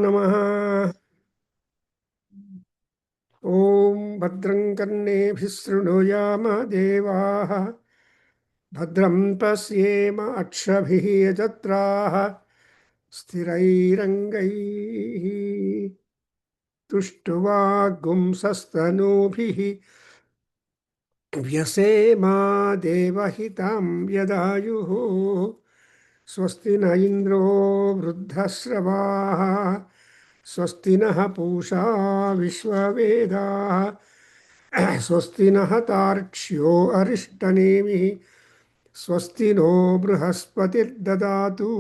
नमः। ॐ भद्रं कर्णेभिः शृणुयाम देवाः भद्रं पश्येम अक्षभिः यजत्राः स्थिरैरङ्गैः तुष्टुवागुंसस्तनूभिः व्यसेमा देवहितं यदायुः स्वस्ति न इन्द्रो वृद्धश्रवाः स्वस्ति नः पूषा विश्ववेदाः स्वस्ति नः तार्क्ष्यो अरिष्टनेमिः स्वस्ति नो बृहस्पतिर्ददातु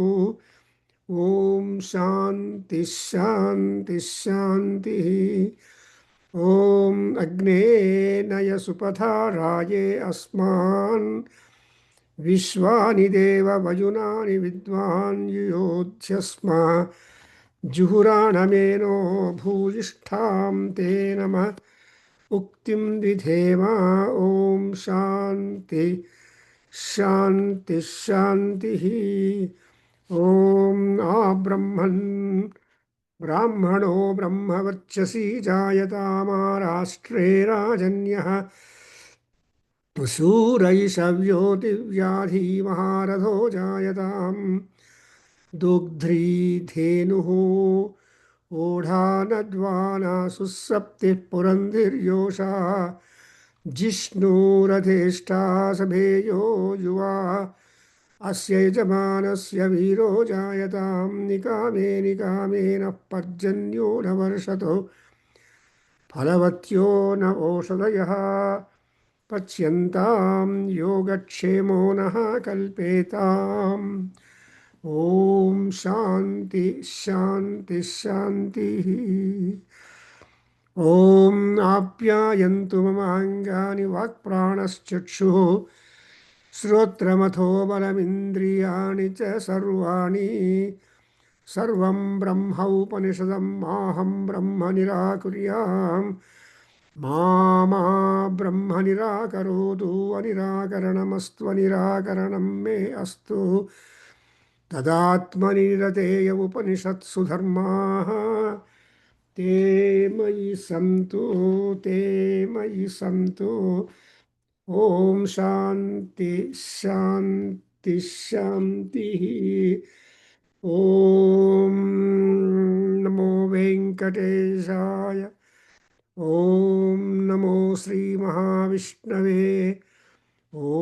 ॐ शान्ति शान्ति शान्तिः। ॐ अग्ने नय सुपथा राये अस्मान् विश्वानि देव वयुनानि विद्वान् युयोध्यस्मा जुहुराणमेनो भूयिष्ठां ते नमः उक्तिं विधेमा। ॐ शान्ति शान्ति शान्तिः। ॐ आब्रह्मन् ब्राह्मणो ब्रह्मवर्चसि जायतामाराष्ट्रे राजन्यः शूरैषव्यो दिव्याधीमहारथो जायताम् दुग्ध्री धेनुः ओढानद्वाना सुसप्तिः पुरन्धिर्योषा जिष्णुरथेष्टा सभेयो युवा अस्य यजमानस्य वीरो जायतां निकामे निकामेन पर्जन्यो न वर्षतो फलवत्यो न ओषधयः पच्यन्तां योगक्षेमो नः कल्पेताम्। ॐ शान्ति शान्ति शान्तिः। ॐ आप्यायन्तु मम अङ्गानि वाक्प्राणश्चक्षुः श्रोत्रमथो बलमिन्द्रियाणि च सर्वाणि सर्वं ब्रह्मोपनिषदं माहं ब्रह्म निराकुर्याम् मा ब्रह्म निराकरोतु अनिराकरणमस्तु अनिराकरणं मे अस्तु तदात्मनि निरतेय उपनिषत्सु धर्माः ते मयि सन्तु ते मयि सन्तु। ॐ शान्ति शान्ति शान्तिः। ॐ नमो वेङ्कटेशाय। ॐ नमो श्रीमहाविष्णवे। ॐ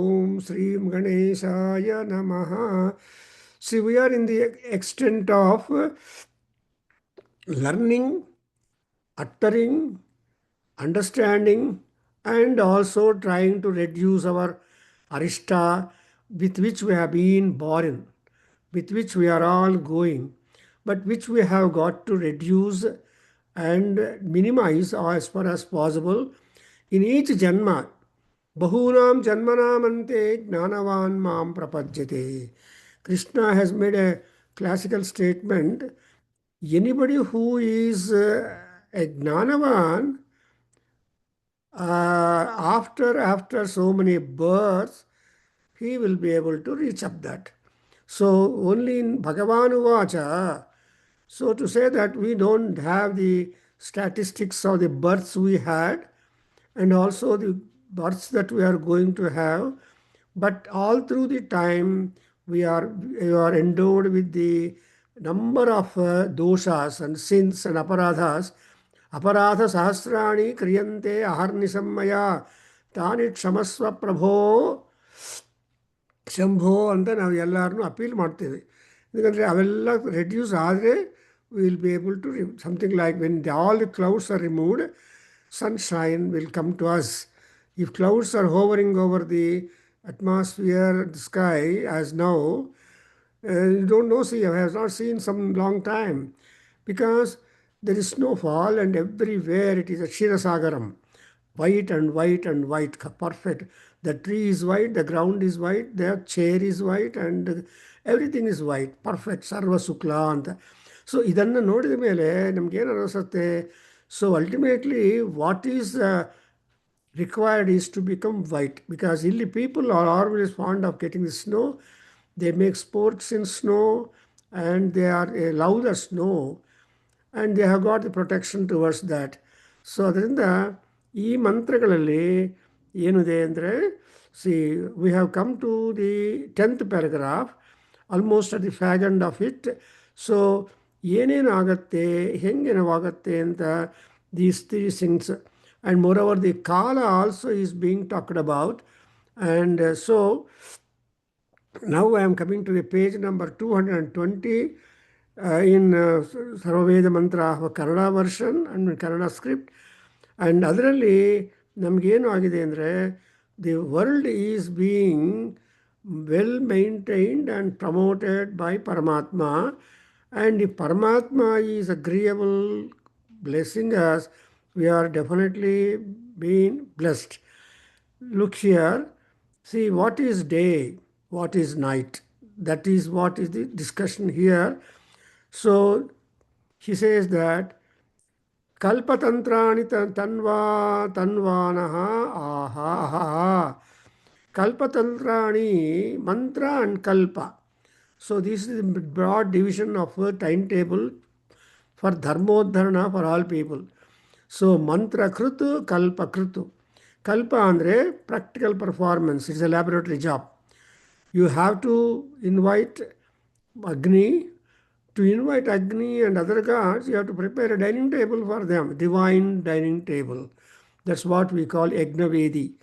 श्रीं गणेशाय नमः। See, we are in the extent of learning, uttering, understanding, and also trying to reduce our arishta with which we have been born, with which we are all going, but which we have got to reduce and minimize as far as possible in each janma. Bahunam janmanamante gnanavan mam prapajyate. Krishna has made a classical statement. Anybody who is a gnanavan, after so many births, he will be able to reach up that. So only in Bhagavan Uvacha, so to say that we don't have the statistics of the births we had and also the births that we are going to have, but all through the time we are endowed with the number of doshas and sins and aparadhas. Aparadha sahasrani kriyante aharnisam maya tani kshamasva prabho ಶಂಭೋ ಅಂತ ನಾವು ಎಲ್ಲರನ್ನೂ appeal ಮಾಡ್ತೇವೆ. ఎందుకంటే ಅವೆಲ್ಲ reduce ಆದರೆ will be able to something like when all the clouds are removed sunshine will come to us. If clouds are hovering over the atmosphere, the sky, as now, you don't know, see, I have not seen some long time because there is snowfall and everywhere it is a Kshirasagaram. White and white and white, perfect. The tree is white, the ground is white, the chair is white, and everything is white, perfect, sarva sukla ಅಂತ. So ಇದನ್ನು ನೋಡಿದ ಮೇಲೆ ನಮಗೇನು ಅನಿಸುತ್ತೆ, so ultimately what is required is to become white, because ಇಲ್ಲಿ people are always fond of getting the snow. They make sports in snow and they are love the snow. and they have got the protection towards that. So ಅದರಿಂದ ಈ ಮಂತ್ರಗಳಲ್ಲಿ ಏನಿದೆ ಅಂದರೆ, see we have come to the 10th paragraph, almost at the fag end of it. So ಏನೇನು ಆಗತ್ತೆ, ಹೆಂಗೇನಾಗುತ್ತೆ ಅಂತ these three things, and moreover the kala also is being talked about. And so now I am coming to the page number 220 in Sarvaveda Mantra of Kannada version and Kannada script. And ಅದರಲ್ಲಿ ನಮಗೇನು ಆಗಿದೆ ಅಂದರೆ, the world is being well maintained and promoted by ಪರಮಾತ್ಮ, and if Paramatma is agreeable, blessing us, we are definitely being blessed. Look here, see what is day, what is night. That is what is the discussion here. So he says that Kalpatantrani tanvanaha aha aha. Kalpatantrani, mantra and kalpa. So this is the broad division of a timetable for dharmodharana for all people. So mantra krutu, kalpa krutu. Kalpa andre practical performance. It's a laboratory job. You have to invite Agni. To invite Agni and other gods, you have to prepare a dining table for them, divine dining table. That's what we call Yagnavedi.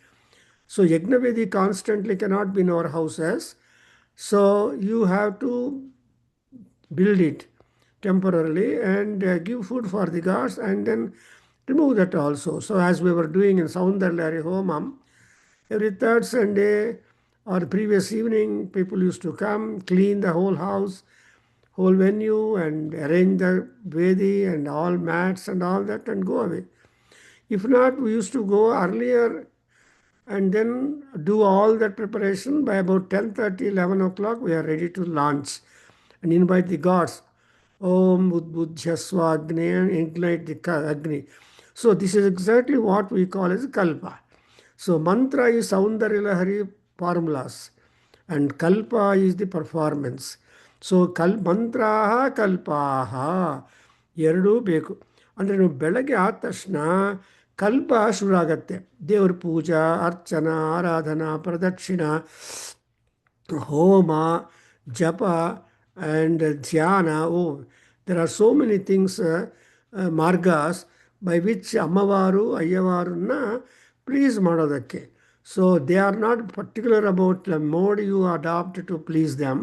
So Yagnavedi constantly cannot be in our houses. So you have to build it temporarily and give food for the gods and then remove that also. So as we were doing in Soundarlari Homam, every third Sunday or previous evening, people used to come, clean the whole house, whole venue, and arrange the Vedi and all mats and all that and go away. If not, we used to go earlier and then do all that preparation. By about 10:30, 11 o'clock, we are ready to launch and invite the gods. Om Udbudhyasva Agni, and ignite the Agni. So this is exactly what we call as Kalpa. So mantra is Soundarilahari formulas and Kalpa is the performance. So ಮಂತ್ರಾಹ ಕಲ್ಪಾಹ ಎರಡೂ ಬೇಕು. ಅಂದರೆ ನೀವು ಬೆಳಗ್ಗೆ ಆದ ತಕ್ಷಣ ಕಲ್ಪ ಶುರು ಆಗತ್ತೆ. ದೇವ್ರ ಪೂಜಾ, ಅರ್ಚನಾ, ಆರಾಧನಾ, ಪ್ರದಕ್ಷಿಣ, ಹೋಮ, ಜಪ ಆ್ಯಂಡ್ ಧ್ಯಾನ. there are so many things, margas, by which ಅಮ್ಮವಾರು ಅಯ್ಯವಾರನ್ನ ಪ್ಲೀಸ್ ಮಾಡೋದಕ್ಕೆ. So they are not particular about the mode you adapt to please them,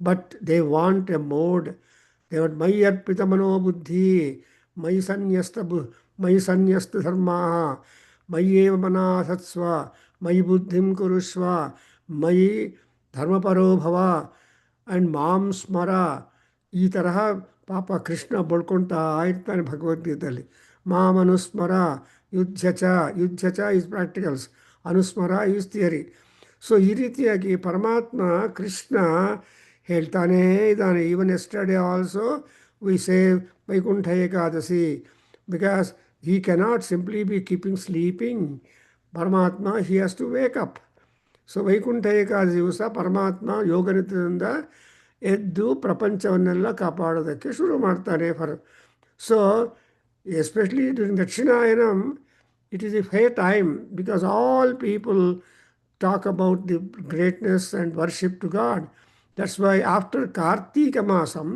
but they want a mode. They want mai arpita manobuddhi, mai sanyasta dharmaha, mai eva manasatsva, mai buddhim kurushva, mai dharmaparo bhava, and ಮಾಂ ಸ್ಮರ. ಈ ತರಹ ಪಾಪ ಕೃಷ್ಣ ಬಳ್ಕೊಳ್ತಾ ಇರ್ತಾನೆ ಭಗವದ್ಗೀತೆಯಲ್ಲಿ. ಮಾಂ ಅನುಸ್ಮರ ಯುದ್ಧ ಚ ಈಸ್ ಪ್ರಾಕ್ಟಿಕಲ್ಸ್, ಅನುಸ್ಮರ ಈಸ್ ಥಿಯರಿ. ಸೊ ಈ ರೀತಿಯಾಗಿ ಪರಮಾತ್ಮ ಕೃಷ್ಣ ಹೇಳ್ತಾನೇ ಇದ್ದಾನೆ. Even yesterday also we say Vaikuntha Ekadashi, because he cannot simply be keeping sleeping. ಪರಮಾತ್ಮ he has to wake up. So Vaikuntha Ekadashi ದಿವಸ ಪರಮಾತ್ಮ ಯೋಗನಿತ್ಯದಿಂದ ಎದ್ದು ಪ್ರಪಂಚವನ್ನೆಲ್ಲ ಕಾಪಾಡೋದಕ್ಕೆ ಶುರು ಮಾಡ್ತಾನೆ. ಸೊ ಎಸ್ಪೆಷಲಿ ಡ್ಯೂರಿಂಗ್ ದಕ್ಷಿಣಾಯನಂ it is a fair time, because all people talk about the greatness and worship to God. That's why after Kartika Masam,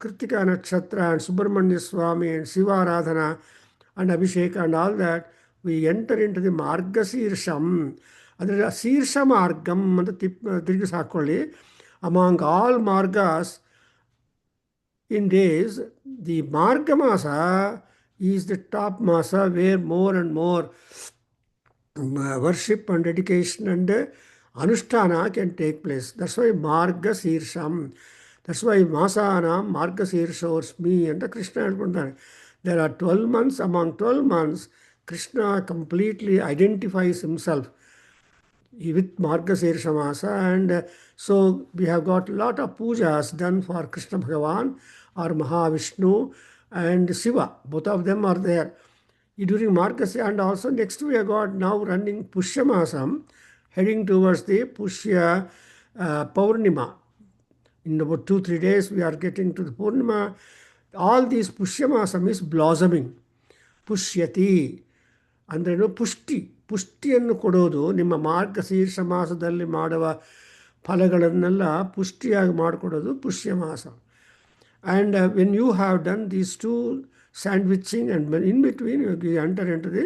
Kritika Nakshatra and Subramanya Swami and Shiva Aradhana and Abhishek and all that, we enter into the Margasirsham. Adre Sirsha Margam anta tirigi sakolli. Among all Margas in days, the Marga Masa is the top Masa where more and more worship and dedication and Anushtana can take place. That's why Marga Sirsham. That's why Masanam Marga Sirshorsmi and Krishna. There are 12 months. Among 12 months, Krishna completely identifies himself with Marga Sirsha Masa. And so we have got a lot of pujas done for Krishna Bhagavan or Mahavishnu and Shiva. Both of them are there during Margasya. And also next we have got now running Pushya Masam, heading towards the Pushya Paurnima. In about 2-3 days we are getting to the Purnima. all these Pushyamasam is blossoming. ಪುಷ್ಯತಿ ಅಂದ್ರೇನು ಪುಷ್ಟಿಯನ್ನು ಕೊಡೋದು. ನಿಮ್ಮ ಮಾರ್ಗಶೀರ್ಷ ಮಾಸದಲ್ಲಿ ಮಾಡುವ ಫಲಗಳನ್ನೆಲ್ಲ ಪುಷ್ಟಿಯಾಗಿ ಮಾಡಿಕೊಡೋದು ಪುಷ್ಯ ಮಾಸ. And when you have done these two sandwiching and in between you enter into the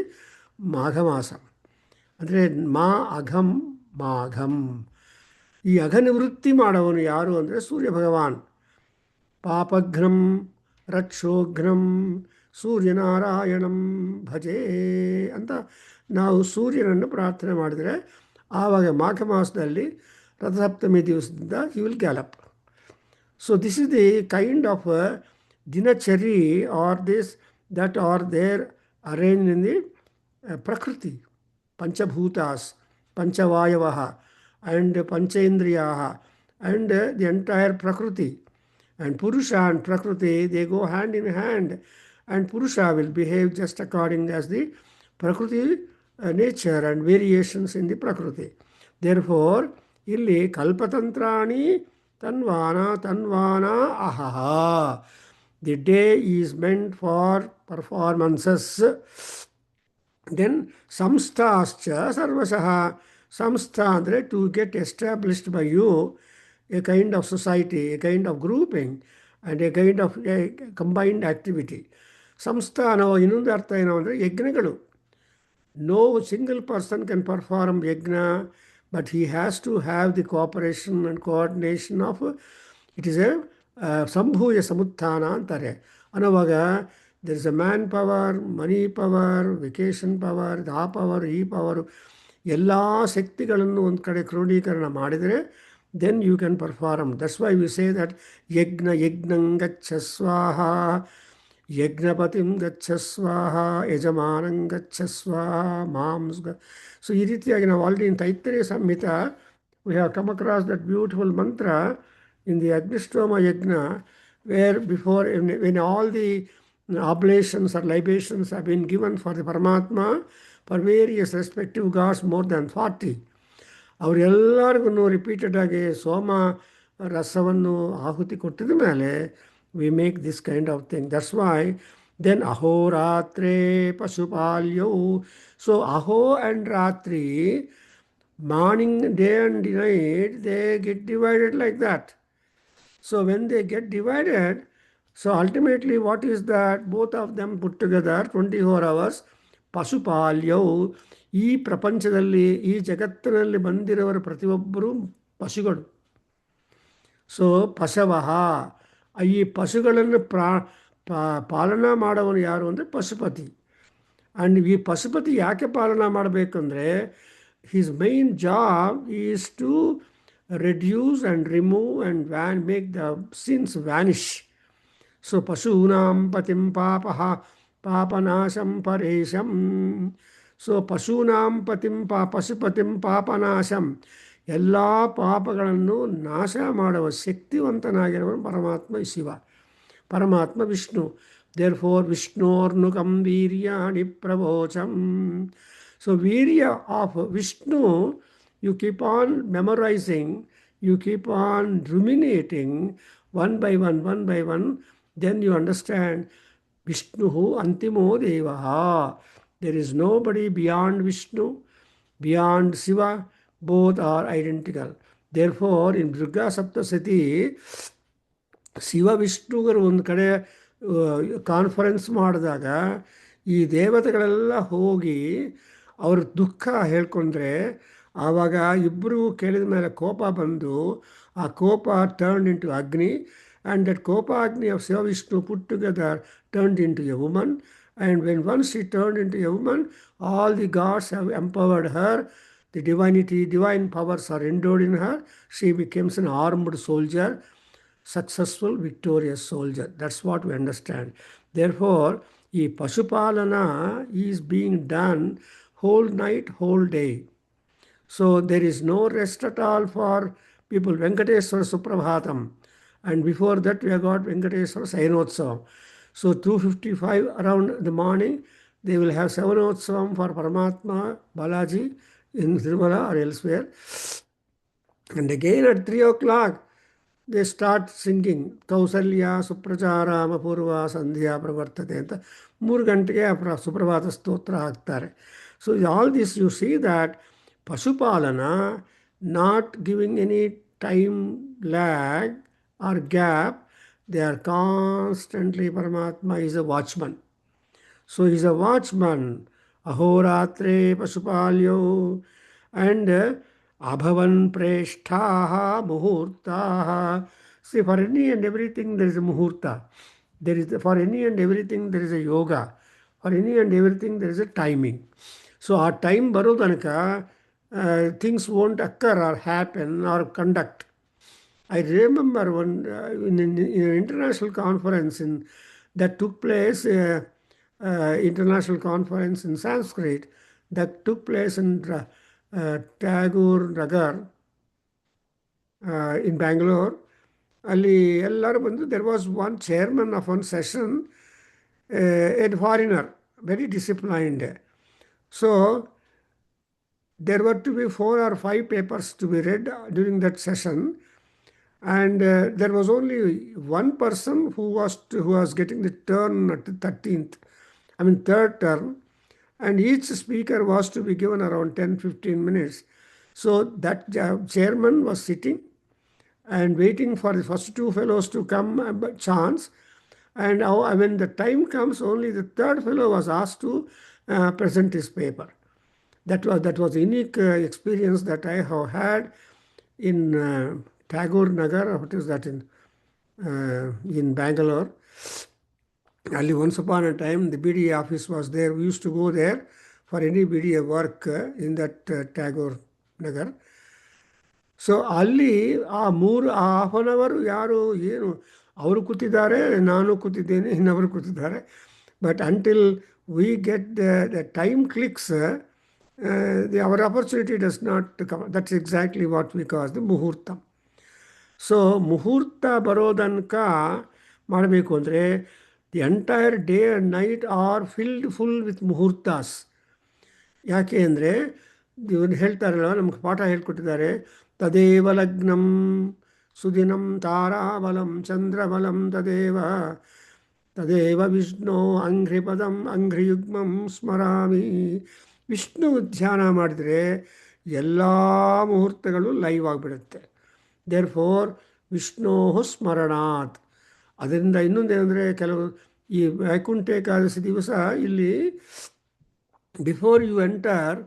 Magha ಮಾಸ. ಅಂದರೆ ಅಘಂ ಮಾಘಂ. ಈ ಅಘನಿವೃತ್ತಿ ಮಾಡೋವನು ಯಾರು ಅಂದರೆ ಸೂರ್ಯ ಭಗವಾನ್. ಪಾಪಘ್ನಂ ರಕ್ಷೋಘ್ನಂ ಸೂರ್ಯನಾರಾಯಣಂ ಭಜೆ ಅಂತ ನಾವು ಸೂರ್ಯನನ್ನು ಪ್ರಾರ್ಥನೆ ಮಾಡಿದರೆ ಆವಾಗ ಮಾಘ ಮಾಸದಲ್ಲಿ ರಥಸಪ್ತಮಿ ದಿವಸದಿಂದ he will gallop. So this is the kind of dinachari or this that are there arrange in the prakriti. ಪಂಚಭೂತಾಸ್, ಪಂಚವಾಯವ and Panchindriyaha and the entire Prakriti. And Purusha and Prakriti, they go hand in hand. And Purusha will behave just according as the Prakriti nature and variations in the Prakriti. Therefore, illi Kalpatantrani Tanvana Ahaha. The day is meant for performances. Then Samstascha Sarvasaha. Samstha ಅಂದರೆ to get established by you a kind of society, a kind of grouping and a kind of a combined activity. ಸಂಸ್ಥಾ ಅನ್ನೋ ಇನ್ನೊಂದು ಅರ್ಥ ಏನೋ ಅಂದರೆ ಯಜ್ಞಗಳು. No single person can perform yajna, but he has to have the cooperation and coordination of it is a ಸಂಭೂಯ ಸಮುತ್ಥಾನ ಅಂತಾರೆ. ಅನ್ನೋವಾಗ there is a man power, money power, vacation power, ಆ ಪವರ್, ಈ ಪವರು, ಎಲ್ಲ ಶಕ್ತಿಗಳನ್ನು ಒಂದು ಕಡೆ ಕ್ರೋಢೀಕರಣ ಮಾಡಿದರೆ then you can perform. That's why we say that ಯಜ್ಞಂ ಗಚ್ಚ ಸ್ವಾಹ, ಯಜ್ಞಪತಿಂ ಗಚ್ಚ ಸ್ವಾಹ, ಯಜಮಾನಂ ಗಚ್ಚ ಸ್ವಾಹ, ಮಾಂಸ್. ಸೊ ಈ ರೀತಿಯಾಗಿ ನಾವು already in Taittiriya Samhita we have come across that beautiful mantra in the Agnishtoma yajna, where before when all the oblations or libations have been given for the Paramatma for various respective gods, more than 40. ಅವರೆಲ್ಲರಿಗೂ ರಿಪೀಟೆಡಾಗಿ ಸೋಮ ರಸವನ್ನು ಆಹುತಿ ಕೊಟ್ಟಿದ ಮೇಲೆ we make this kind of thing. That's why then ಅಹೋರಾತ್ರೇ ಪಶುಪಾಲ್ಯೌ. So aho and ratri, morning, day and night, they get divided like that. So when they get divided, so ultimately what is that? Both of them put together 24 hours. ಪಶುಪಾಲ್ಯವು, ಈ ಪ್ರಪಂಚದಲ್ಲಿ ಈ ಜಗತ್ತಿನಲ್ಲಿ ಬಂದಿರೋರ ಪ್ರತಿಯೊಬ್ಬರೂ ಪಶುಗಳು. So ಪಶವಃ, ಈ ಪಶುಗಳನ್ನು ಪಾಲನಾ ಮಾಡೋವನು ಯಾರು ಅಂದರೆ ಪಶುಪತಿ. ಆ್ಯಂಡ್ ಈ ಪಶುಪತಿ ಯಾಕೆ ಪಾಲನಾ ಮಾಡಬೇಕಂದ್ರೆ his main job is to reduce and remove and make the sins vanish. So ಪಶೂನಾಂ ಪತಿಂ ಪಾಪನಾಶಂ ಪರೇಶಂ. ಸೊ ಪಶೂನಾಂ ಪತಿಂ ಪಶುಪತಿಂ ಪಾಪನಾಶಂ, ಎಲ್ಲ ಪಾಪಗಳನ್ನು ನಾಶ ಮಾಡುವ ಶಕ್ತಿವಂತನಾಗಿರುವನು ಪರಮಾತ್ಮ ಶಿವ, ಪರಮಾತ್ಮ ವಿಷ್ಣು. ದೇರ್ ಫೋರ್ ವಿಷ್ಣೋರ್ನುಕಂ ವೀರ್ಯಾಣಿ ಪ್ರವೋಚಂ. So virya of Vishnu you keep on memorising, you keep on ruminating one by one. Then you understand Vishnu Antimo Devaha. There is nobody beyond Vishnu, beyond Shiva. Both are identical. Therefore, in Durga Saptasati, Shiva Vishnugaru ಒಂದು ಕಡೆ conference ಮಾಡಿದಾಗ ಈ ದೇವತೆಗಳೆಲ್ಲ ಹೋಗಿ ಅವ್ರ ದುಃಖ ಹೇಳ್ಕೊಂಡ್ರೆ ಆವಾಗ ಇಬ್ಬರು ಕೇಳಿದ ಮೇಲೆ ಕೋಪ ಬಂದು ಆ ಕೋಪ ಟರ್ನ್ ಇಂಟು ಅಗ್ನಿ. And that Kopagni of Shiva Vishnu put together turned into a woman. And when once she turned into a woman, all the gods have empowered her. The divine powers are endowed in her. She becomes an armed soldier, successful, victorious soldier. That's what we understand. Therefore, the Pashupalana is being done whole night, whole day. So there is no rest at all for people. Venkateswara Suprabhatam. And before that we have got Venkateswara Sayanotsavam. So 2:55 around the morning, they will have Sayanotsavam for Paramatma Balaji in Tirumala or elsewhere. And again at 3 o'clock, they start singing Kausalya ಸುಪ್ರಜಾರಾಮ ಪೂರ್ವ ಸಂಧ್ಯಾ ಪ್ರವರ್ತತೆ ಅಂತ 3 ಗಂಟೆಗೆ ಸುಪ್ರಭಾತ ಸ್ತೋತ್ರ ಹಾಕ್ತಾರೆ. So all this you see that pashupalana not giving any time lag or gap, they are constantly, Paramatma is a watchman. So he's a watchman. Ahoratre Pasupalyo. And Abhavan Preshtaha Muhurtaha. See, for any and everything there is a Muhurta. For any and everything there is a yoga. For any and everything there is a timing. So our time barodanaka, things won't occur or happen or conduct. I remember one in an international conference that took place, international conference in Sanskrit that took place in Tagore Nagar in Bangalore. Ali ellaru bandu, there was one chairman of one session, a foreigner, very disciplined. So there were to be 4 or 5 papers to be read during that session. And there was only one person who was getting the turn at the 3rd turn, and each speaker was to be given around 10-15 minutes. So that chairman was sitting and waiting for the first 2 fellows to come by chance. And when the time comes, only the 3rd fellow was asked to present his paper. That was a unique experience that I have had in Tagore Nagar. What is that in Bangalore? Only once upon a time the BDA office was there. We used to go there for any BDA work in that Tagore Nagar. So ಅಲ್ಲಿ ಆ 1/2 ಯಾರು ಏನು ಅವರು ಕೂತಿದ್ದಾರೆ, ನಾನು ಕೂತಿದ್ದೇನೆ, ಇನ್ನವರು ಕೂತಿದ್ದಾರೆ. But until we get the time clicks, our opportunity does not come. That's exactly what we call the muhurta. So ಮುಹೂರ್ತ ಬರೋದನ್ಕ ಮಾಡಬೇಕು ಅಂದರೆ the entire day and night are full with ಮುಹೂರ್ತಾಸ್. ಯಾಕೆ ಅಂದರೆ ಇವ್ರು ಹೇಳ್ತಾರಲ್ಲ, ನಮ್ಗೆ ಪಾಠ ಹೇಳ್ಕೊಟ್ಟಿದ್ದಾರೆ, ತದೇವ ಲಗ್ನಂ ಸುದಿನಂ ತಾರಾಬಲಂ ಚಂದ್ರಬಲಂ ತದೇವ ವಿಷ್ಣು ಅಂಘ್ರಿಪದಂ ಅಂಘ್ರಿಯುಗ್ಮಂ ಸ್ಮರಾಮಿ. ವಿಷ್ಣು ಧ್ಯಾನ ಮಾಡಿದರೆ ಎಲ್ಲ ಮುಹೂರ್ತಗಳು ಲೈವ್ ಆಗಿಬಿಡುತ್ತೆ. ದೇರ್ ಫೋರ್ ವಿಷ್ಣೋ ಸ್ಮರಣಾತ್. ಅದರಿಂದ ಇನ್ನೊಂದೇನೆಂದರೆ, ಕೆಲವು ಈ ವೈಕುಂಠ ಏಕಾದಶಿ ದಿವಸ ಇಲ್ಲಿ before you enter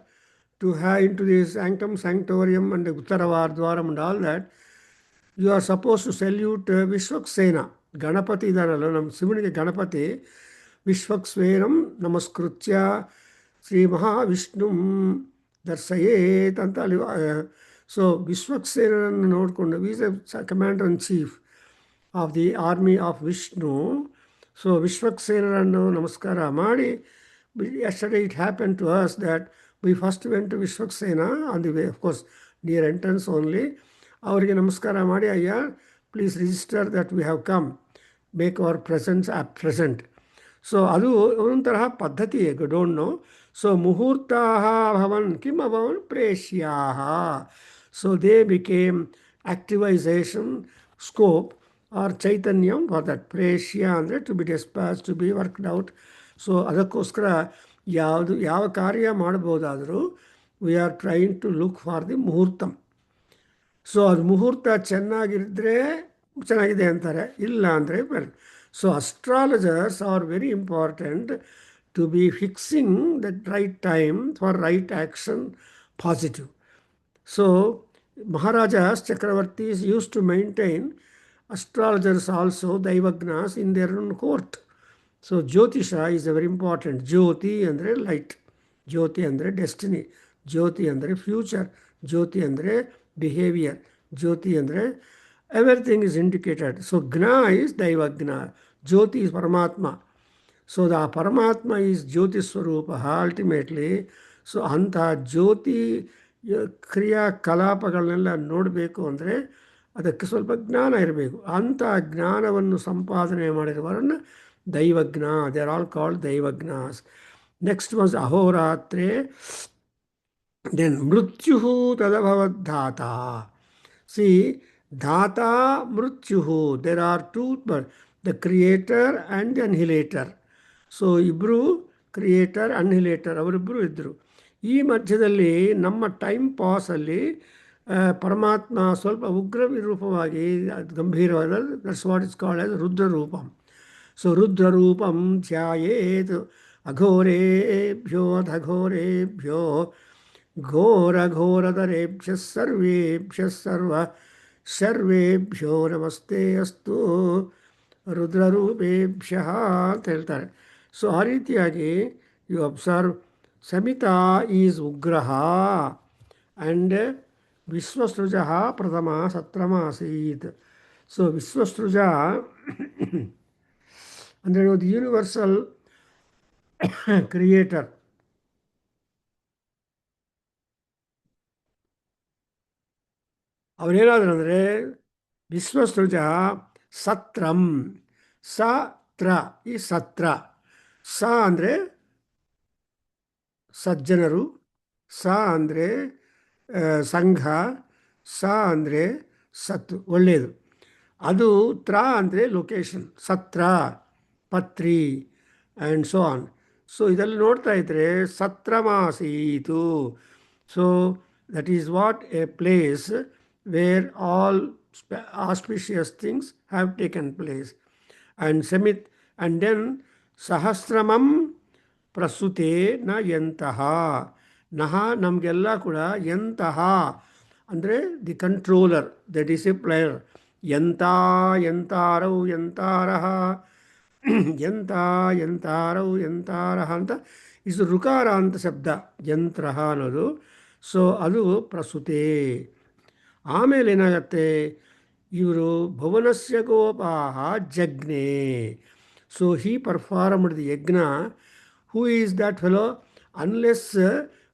to have into this sanctum sanctorium and Uttaravardwaram and all that, you are supposed to salute Vishwaksena. Ganapati idaralla, nam Sivanige Ganapati, Vishwaksvenam namaskritya Sri Mahavishnum darsayet anta ali. So Vishwaksenannu nodkondu, he is a commander in chief of the army of Vishnu. So Vishwaksenannu namaskara ಮಾಡಿ. Yesterday it happened to us that we first went to Vishwaksena on the way, of course, near entrance only. Avarige namaskara ಮಾಡಿ, ಅಯ್ಯ please register that we have come, make our presence present. So ಅದು ಒಂಥರ ಪದ್ಧತಿ, you don't know. So ಮುಹೂರ್ತಾ ಭವನ್ ಕಿಮ್ ಅಭವನ್ ಪ್ರೇಷ್ಯಾ. So they became activisation scope or ಚೈತನ್ಯಂ ಫಾರ್ ದಟ್. ಪ್ರೇಷ್ಯ ಅಂದರೆ to be dispatch, to be worked out. So ಅದಕ್ಕೋಸ್ಕರ ಯಾವ ಕಾರ್ಯ ಮಾಡ್ಬೋದಾದರೂ we are trying to look for the muhurtam. So ಅದು ಮುಹೂರ್ತ ಚೆನ್ನಾಗಿದ್ದರೆ ಚೆನ್ನಾಗಿದೆ ಅಂತಾರೆ, ಇಲ್ಲ ಅಂದರೆ ಬೇರೆ. So astrologers are very important to be fixing the right time for right action, positive. So Maharajas, Chakravartis used to maintain astrologers also, Daivagnas, in their own court. So Jyotisha is a very important. Jyoti andre light, Jyoti andre destiny, Jyoti andre future, Jyoti andre behavior, Jyoti andre everything is indicated. So Gna is Daivagna, Jyoti is Paramatma. So the Paramatma is Jyoti Swarupa ultimately. So anta Jyoti ಕ್ರಿಯಾ ಕಲಾಪಗಳನ್ನೆಲ್ಲ ನೋಡಬೇಕು ಅಂದರೆ ಅದಕ್ಕೆ ಸ್ವಲ್ಪ ಜ್ಞಾನ ಇರಬೇಕು. ಅಂಥ ಜ್ಞಾನವನ್ನು ಸಂಪಾದನೆ ಮಾಡಿರುವವರನ್ನು ದೈವಜ್ಞ, ದೇ ಆರ್ ಆಲ್ ಕಾಲ್ಡ್ ದೈವಜ್ಞಾಸ್. ನೆಕ್ಸ್ಟ್ ವಾಸ್ ಅಹೋರಾತ್ರೆ. ದೆನ್ ಮೃತ್ಯು ತದಭವದ್ಧಾತ. See Dhata Mrutyuhu. There are two, the creator and the annihilator. So ಇಬ್ಬರು ಕ್ರಿಯೇಟರ್ ಅನ್ಹಿಲೇಟರ್ ಅವರಿಬ್ಬರು ಇದ್ದರು. ಈ ಮಧ್ಯದಲ್ಲಿ ನಮ್ಮ ಟೈಮ್ ಪಾಸಲ್ಲಿ ಪರಮಾತ್ಮ ಸ್ವಲ್ಪ ಉಗ್ರ ರೂಪವಾಗಿ ಗಂಭೀರವಾದ that's what is called as ರುದ್ರರೂಪಂ. ಸೊ ರುದ್ರರೂಪಂ ಧ್ಯಾಯೇತ್ ಅಘೋರೇಭ್ಯೋ ಅಘೋರೇಭ್ಯೋ ಘೋರಘೋರಧರೇಭ್ಯ ಸರ್ವೇಭ್ಯೋ ನಮಸ್ತೆ ಅಸ್ತು ರುದ್ರರೂಪೇಭ್ಯ ಅಂತ ಹೇಳ್ತಾರೆ. ಸೊ ಆ ರೀತಿಯಾಗಿ ಯು ಅಬ್ಸರ್ವ್ ಸಮಿತಾ ಈಸ್ ಉಗ್ರಹ ಆ್ಯಂಡ್ ವಿಶ್ವಸೃಜ ಪ್ರಥಮ ಸತ್ರಮಾಸೀತ್. ಸೊ ವಿಶ್ವಸೃಜ ಅಂದರೆ ಒಂದು ಯೂನಿವರ್ಸಲ್ ಕ್ರಿಯೇಟರ್. ಅವರೇನಾದ್ರು ಅಂದರೆ ವಿಶ್ವಸೃಜ ಸತ್ರಂ ಸತ್ರ ಈ ಸತ್ರ ಸ ಅಂದರೆ ಸಜ್ಜನರು, ಸ ಅಂದರೆ ಸಂಘ, ಸ ಅಂದರೆ ಸತ್ತು ಒಳ್ಳೆಯದು. ಅದು ತ್ರ ಅಂದರೆ ಲೊಕೇಶನ್, ಸತ್ರ ಪತ್ರಿ ಆ್ಯಂಡ್ ಸೋ ಆನ್. ಸೊ ಇದೆಲ್ಲ ನೋಡ್ತಾ ಇದ್ದರೆ ಸತ್ರಮಾಸೀತು. So that is what a place where all auspicious things have taken place. And Samit, and then Sahasramam ಪ್ರಸ್ತುತೆ ನ ಎಂತಹ ನಹ ನಮಗೆಲ್ಲ ಕೂಡ ಎಂತಹ ಅಂದರೆ ದಿ ಕಂಟ್ರೋಲರ್, ದ ಡಿಸಿಪ್ಲೈನರ್. ಎಂಥ ಎಂತಾರವು ಎಂತಾರಹ ಎಂಥ ಎಂತಾರವು ಎಂತಾರಹ ಅಂತ ಇದು ಋಕಾರ ಅಂತ ಶಬ್ದ ಯಂತ್ರ ಅನ್ನೋದು. ಸೊ ಅದು ಪ್ರಸ್ತುತೆ. ಆಮೇಲೆ ಏನಾಗತ್ತೆ, ಇವರು ಭುವನಸ್ಯ ಗೋಪಾಹ ಜಜ್ಞೆ. So he performed the yajna. Who is that fellow? Unless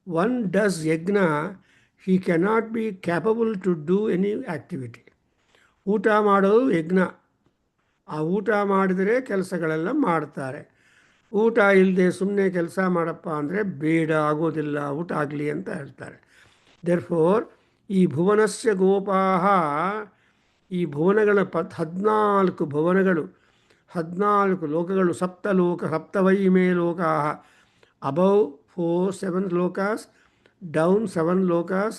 one does yajna he cannot be capable to do any activity. ಊಟ ಮಾಡೋದು ಯಜ್ಞ. ಆ ಊಟ ಮಾಡಿದರೆ ಕೆಲಸಗಳೆಲ್ಲ ಮಾಡ್ತಾರೆ. ಊಟ ಇಲ್ಲದೆ ಸುಮ್ಮನೆ ಕೆಲಸ ಮಾಡಪ್ಪ ಅಂದರೆ ಬೇಡ, ಆಗೋದಿಲ್ಲ, ಊಟ ಆಗಲಿ ಅಂತ ಹೇಳ್ತಾರೆ. ದೇರ್ಫೋರ್ ಈ ಭುವನಸ್ಯ ಗೋಪಾಹ, ಈ ಭುವನಗಳ 14 ಭುವನಗಳು, 14 ಲೋಕಗಳು, ಸಪ್ತಲೋಕ ಸಪ್ತವೈಮೇ ಲೋಕಾ, ಅಬೌವ್ 7 ಲೋಕಾಸ್, ಡೌನ್ 7 ಲೋಕಾಸ್,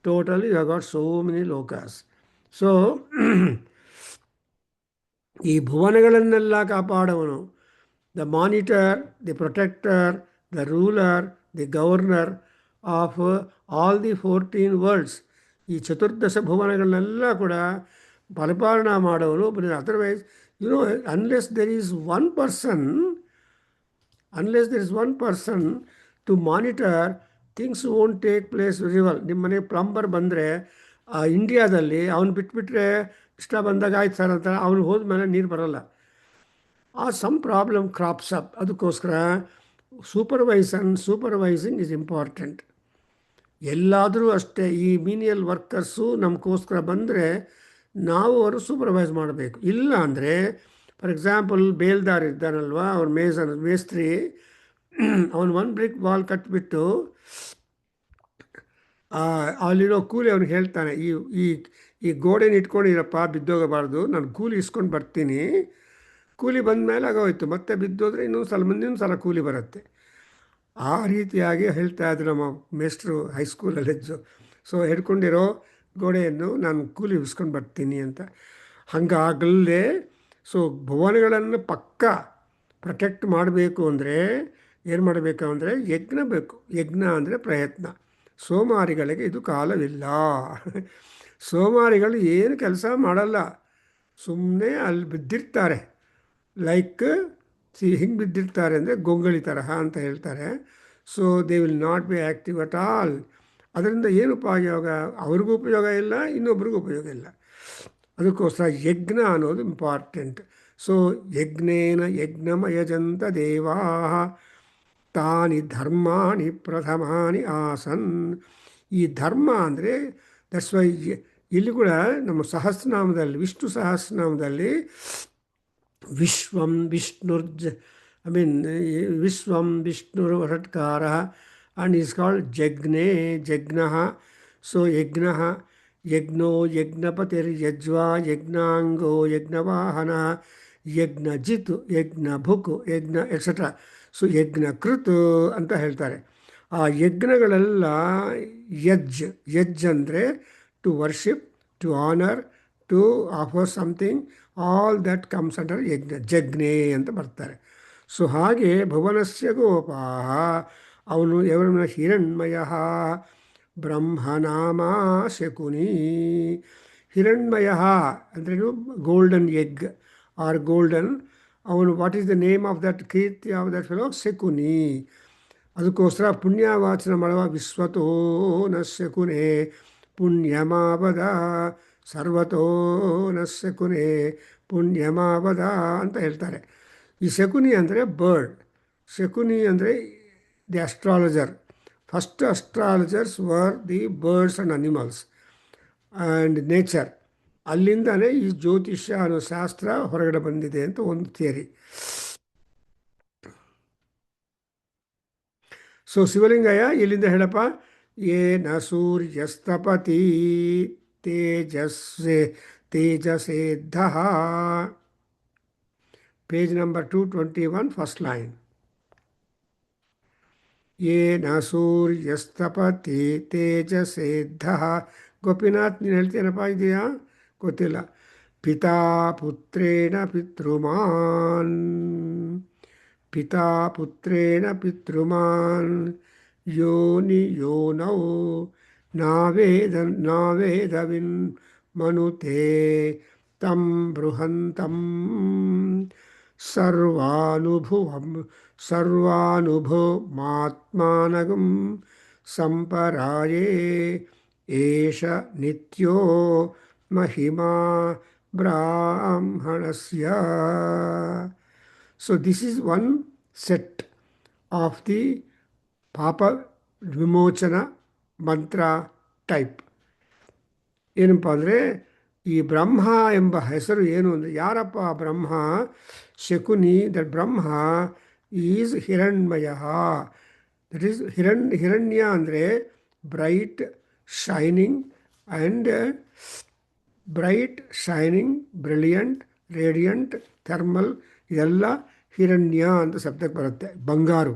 totally you have got so many ಲೋಕಾಸ್. ಸೊ ಈ ಭುವನಗಳನ್ನೆಲ್ಲ ಕಾಪಾಡವನು, the monitor, the protector, the ruler, the governor of all the 14 worlds. ಈ ಚತುರ್ದಶ ಭುವನಗಳನ್ನೆಲ್ಲ ಕೂಡ ಪರಿಪಾಲನಾ ಮಾಡೋನು. Otherwise unless there is one person to monitor, things won't take place very well. ನಿಮ್ಮ ಮನೆಗೆ ಪ್ಲಂಬರ್ ಬಂದರೆ ಇಂಡಿಯಾದಲ್ಲಿ ಅವನು ಬಿಟ್ಬಿಟ್ರೆ ಇಷ್ಟ ಬಂದಾಗ ಆಯ್ತು ಸರ್ ಅಂತ, ಅವನು ಹೋದ್ಮೇಲೆ ನೀರು ಬರೋಲ್ಲ. Some problem crops up. ಅದಕ್ಕೋಸ್ಕರ ಸೂಪರ್ವೈಸಿಂಗ್ ಈಸ್ ಇಂಪಾರ್ಟೆಂಟ್. ಎಲ್ಲಾದರೂ ಅಷ್ಟೇ ಈ ಮೀನಿಯಲ್ ವರ್ಕರ್ಸು ನಮಗೋಸ್ಕರ ಬಂದರೆ ನಾವು ಅವರು ಸೂಪರ್ವೈಸ್ ಮಾಡಬೇಕು. ಇಲ್ಲ ಅಂದರೆ ಫಾರ್ ಎಕ್ಸಾಂಪಲ್ ಬೇಲ್ದಾರ್ ಇದ್ದಾನಲ್ವ, ಅವ್ರ ಮೇಸ್ತ್ರಿ, ಅವನು 1 ಬ್ರಿಕ್ ವಾಲ್ ಕಟ್ಬಿಟ್ಟು ಅಲ್ಲಿರೋ ಕೂಲಿ ಅವ್ನಿಗೆ ಹೇಳ್ತಾನೆ, ಈ ಈ ಈ ಗೋಡೆನ ಇಟ್ಕೊಂಡಿರಪ್ಪ, ಬಿದ್ದೋಗಬಾರ್ದು, ನಾನು ಕೂಲಿ ಇಸ್ಕೊಂಡು ಬರ್ತೀನಿ, ಕೂಲಿ ಬಂದ ಮೇಲೆ ಆಗೋಯ್ತು, ಮತ್ತೆ ಬಿದ್ದೋದ್ರೆ ಮುಂದಿನ ಸಲ ಕೂಲಿ ಬರುತ್ತೆ. ಆ ರೀತಿಯಾಗಿ ಹೇಳ್ತಾ ಇದ್ರು ನಮ್ಮ ಮೇಸ್ಟ್ರು ಹೈಸ್ಕೂಲಲ್ಲಿ ಹೆಜ್ಜು. ಸೊ ಹಿಡ್ಕೊಂಡಿರೋ ಗೋಡೆಯನ್ನು ನಾನು ಕೂಲಿ ಇಸ್ಕೊಂಡು ಬರ್ತೀನಿ ಅಂತ. ಹಾಗಾಗಲೇ ಸೊ ಭುವನಗಳನ್ನು ಪಕ್ಕ ಪ್ರೊಟೆಕ್ಟ್ ಮಾಡಬೇಕು ಅಂದರೆ ಏನು ಮಾಡಬೇಕು ಅಂದರೆ ಯಜ್ಞ ಬೇಕು. ಯಜ್ಞ ಅಂದರೆ ಪ್ರಯತ್ನ. ಸೋಮಾರಿಗಳಿಗೆ ಇದು ಕಾಲವಿಲ್ಲ. ಸೋಮಾರಿಗಳು ಏನು ಕೆಲಸ ಮಾಡಲ್ಲ, ಸುಮ್ಮನೆ ಅಲ್ಲಿ ಬಿದ್ದಿರ್ತಾರೆ. ಲೈಕ್ ಹಿಂಗೆ ಬಿದ್ದಿರ್ತಾರೆ ಅಂದರೆ ಗೊಂಗಳಿ ತರಹ ಅಂತ ಹೇಳ್ತಾರೆ. So they will not B active at all. ಅದರಿಂದ ಏನು ಉಪಯೋಗ? ಅವ್ರಿಗೂ ಉಪಯೋಗ ಇಲ್ಲ, ಇನ್ನೊಬ್ರಿಗೂ ಉಪಯೋಗ ಇಲ್ಲ. ಅದಕ್ಕೋಸ್ಕರ ಯಜ್ಞ ಅನ್ನೋದು ಇಂಪಾರ್ಟೆಂಟ್. ಸೊ ಯಜ್ಞೇನ ಯಜ್ಞಮಯಜಂತ ದೇವಾ ತಾನಿ ಧರ್ಮಾನಿ ಪ್ರಥಮಾನಿ ಆಸನ್. ಈ ಧರ್ಮ ಅಂದರೆ ದಟ್ಸ್ ವೈ ಇಲ್ಲಿ ಕೂಡ ನಮ್ಮ ಸಹಸ್ರನಾಮದಲ್ಲಿ, ವಿಷ್ಣು ಸಹಸ್ರನಾಮದಲ್ಲಿ ವಿಶ್ವಂ ವಿಶ್ವಂ ವಿಷ್ಣುರ್ ವಷಟ್ಕಾರ ಆ್ಯಂಡ್ ಈಸ್ ಕಾಲ್ಡ್ ಜಜ್ಞೆ, ಜಜ್ಞಃ. ಸೊ ಯಜ್ಞ ಯಜ್ಞೋ ಯಜ್ಞಪತಿರ್ಯಜ್ವಾ ಯಜ್ಞಾಂಗೋ ಯಜ್ಞವಾಹನ ಯಜ್ಞಜಿತ್ ಯಜ್ಞಭುಕ್ ಯಜ್ಞ ಎಕ್ಸೆಟ್ರಾ. ಸೊ ಯಜ್ಞಕೃತ್ ಅಂತ ಹೇಳ್ತಾರೆ. ಆ ಯಜ್ಞಗಳೆಲ್ಲ ಯಜ್ ಯಜ್ ಅಂದರೆ to worship, to honour, to offer something, all that comes under yajna, ಜಜ್ಞೆ ಅಂತ ಬರ್ತಾರೆ. ಸೊ ಹಾಗೆ ಭುವನಸ್ಯ ಗೋಪಾ, ಅವನು ఎవరನ್ನ ಹಿರಣ್ಮಯ ಬ್ರಹ್ಮನಾಮ ಶಕುನಿ. ಹಿರಣ್ಮಯ ಅಂದ್ರೇನು? Golden egg or golden. ಅವನು what is the name of that kirti of that fellow? Shakuni. ಅದಕ್ಕೋಸ್ಕರ ಪುಣ್ಯವಾಚನ ಮಾಡುವ ವಿಶ್ವತೋ ನ ಶಕುನೆ ಪುಣ್ಯಮಾವದ ಸರ್ವತೋ ನ ಶಕುನೆ ಪುಣ್ಯಮಾವದ ಅಂತ ಹೇಳ್ತಾರೆ. ಈ ಶಕುನಿ ಅಂದರೆ ಬರ್ಡ್. ಶಕುನಿ ಅಂದರೆ the astrologer. First astrologers var the birds and animals and nature. ಅಲ್ಲಿಂದಲೇ ಈ ಜ್ಯೋತಿಷ್ಯ ಅನ್ನೋ ಶಾಸ್ತ್ರ ಹೊರಗಡೆ ಬಂದಿದೆ ಅಂತ ಒಂದು ಥಿಯರಿ. ಸೊ ಶಿವಲಿಂಗಯ್ಯ ಇಲ್ಲಿಂದ ಹೇಳಪ್ಪ. ಏನ ಸೂರ್ಯಸ್ತಪತಿ ತೇಜಸ್ಸೆ ತೇಜಸೇದ್ಧ. Page number 221, first line. ಏನ ಸೂರ್ಯಸ್ತಪತಿ ತೇಜಸೇದ್ಧ. ಗೋಪಿನಾಥ್, ನೀನು ಹೇಳ್ತೀನಪ್ಪ, ಇದೆಯಾ? ಗೊತ್ತಿಲ್ಲ. ಪಿತಾ ಪುತ್ರೇಣ ಪಿತೃಮಾನ್. ಪಿತಾ ಪುತ್ರೇಣ ಪಿತೃಮಾನ್ ಯೋನಿ ಯೋನೌ ನಾವೇದವಿನ್ ಮನುತೆ ತಂ ಬೃಹಂತಂ ಸರ್ವಾನುಭವಮಾತ್ಮಾನಗಂ ಸಂಪರಾಯೇ ಏಷ ನಿತ್ಯೋ ಮಹಿಮಾ ಬ್ರಾಹ್ಮಣಸ್ಯ. So this is one set of the Papa Vimochana mantra type. ಏನಪ್ಪ ಅಂದರೆ, ಈ ಬ್ರಹ್ಮ ಎಂಬ ಹೆಸರು ಏನು ಅಂದರೆ, ಯಾರಪ್ಪ Brahma? Shakuni. That Brahma is hiranmaya. That is hiranya ಅಂದರೆ bright shining and brilliant, radiant, thermal, ಇದೆಲ್ಲ ಹಿರಣ್ಯ ಅಂತ ಶಬ್ದಕ್ಕೆ ಬರುತ್ತೆ. ಬಂಗಾರು.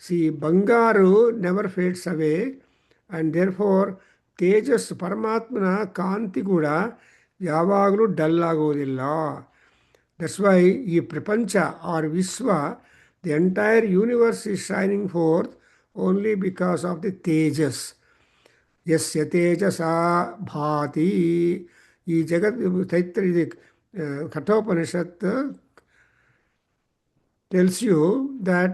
See bangaru never fades away, and therefore tejas, ಪರಮಾತ್ಮನ ಕಾಂತಿ ಕೂಡ ಯಾವಾಗಲೂ ಡಲ್ ಆಗೋದಿಲ್ಲ. ದಟ್ಸ್ ವೈ ಈ ಪ್ರಪಂಚ ಆರ್ ವಿಶ್ವ, the entire universe is shining fourth only because of the Tejas. ಯಸ್ಯ ತೇಜಸ ಭಾತಿ. ಈ ಜಗತ್ Kathopanishad tells you that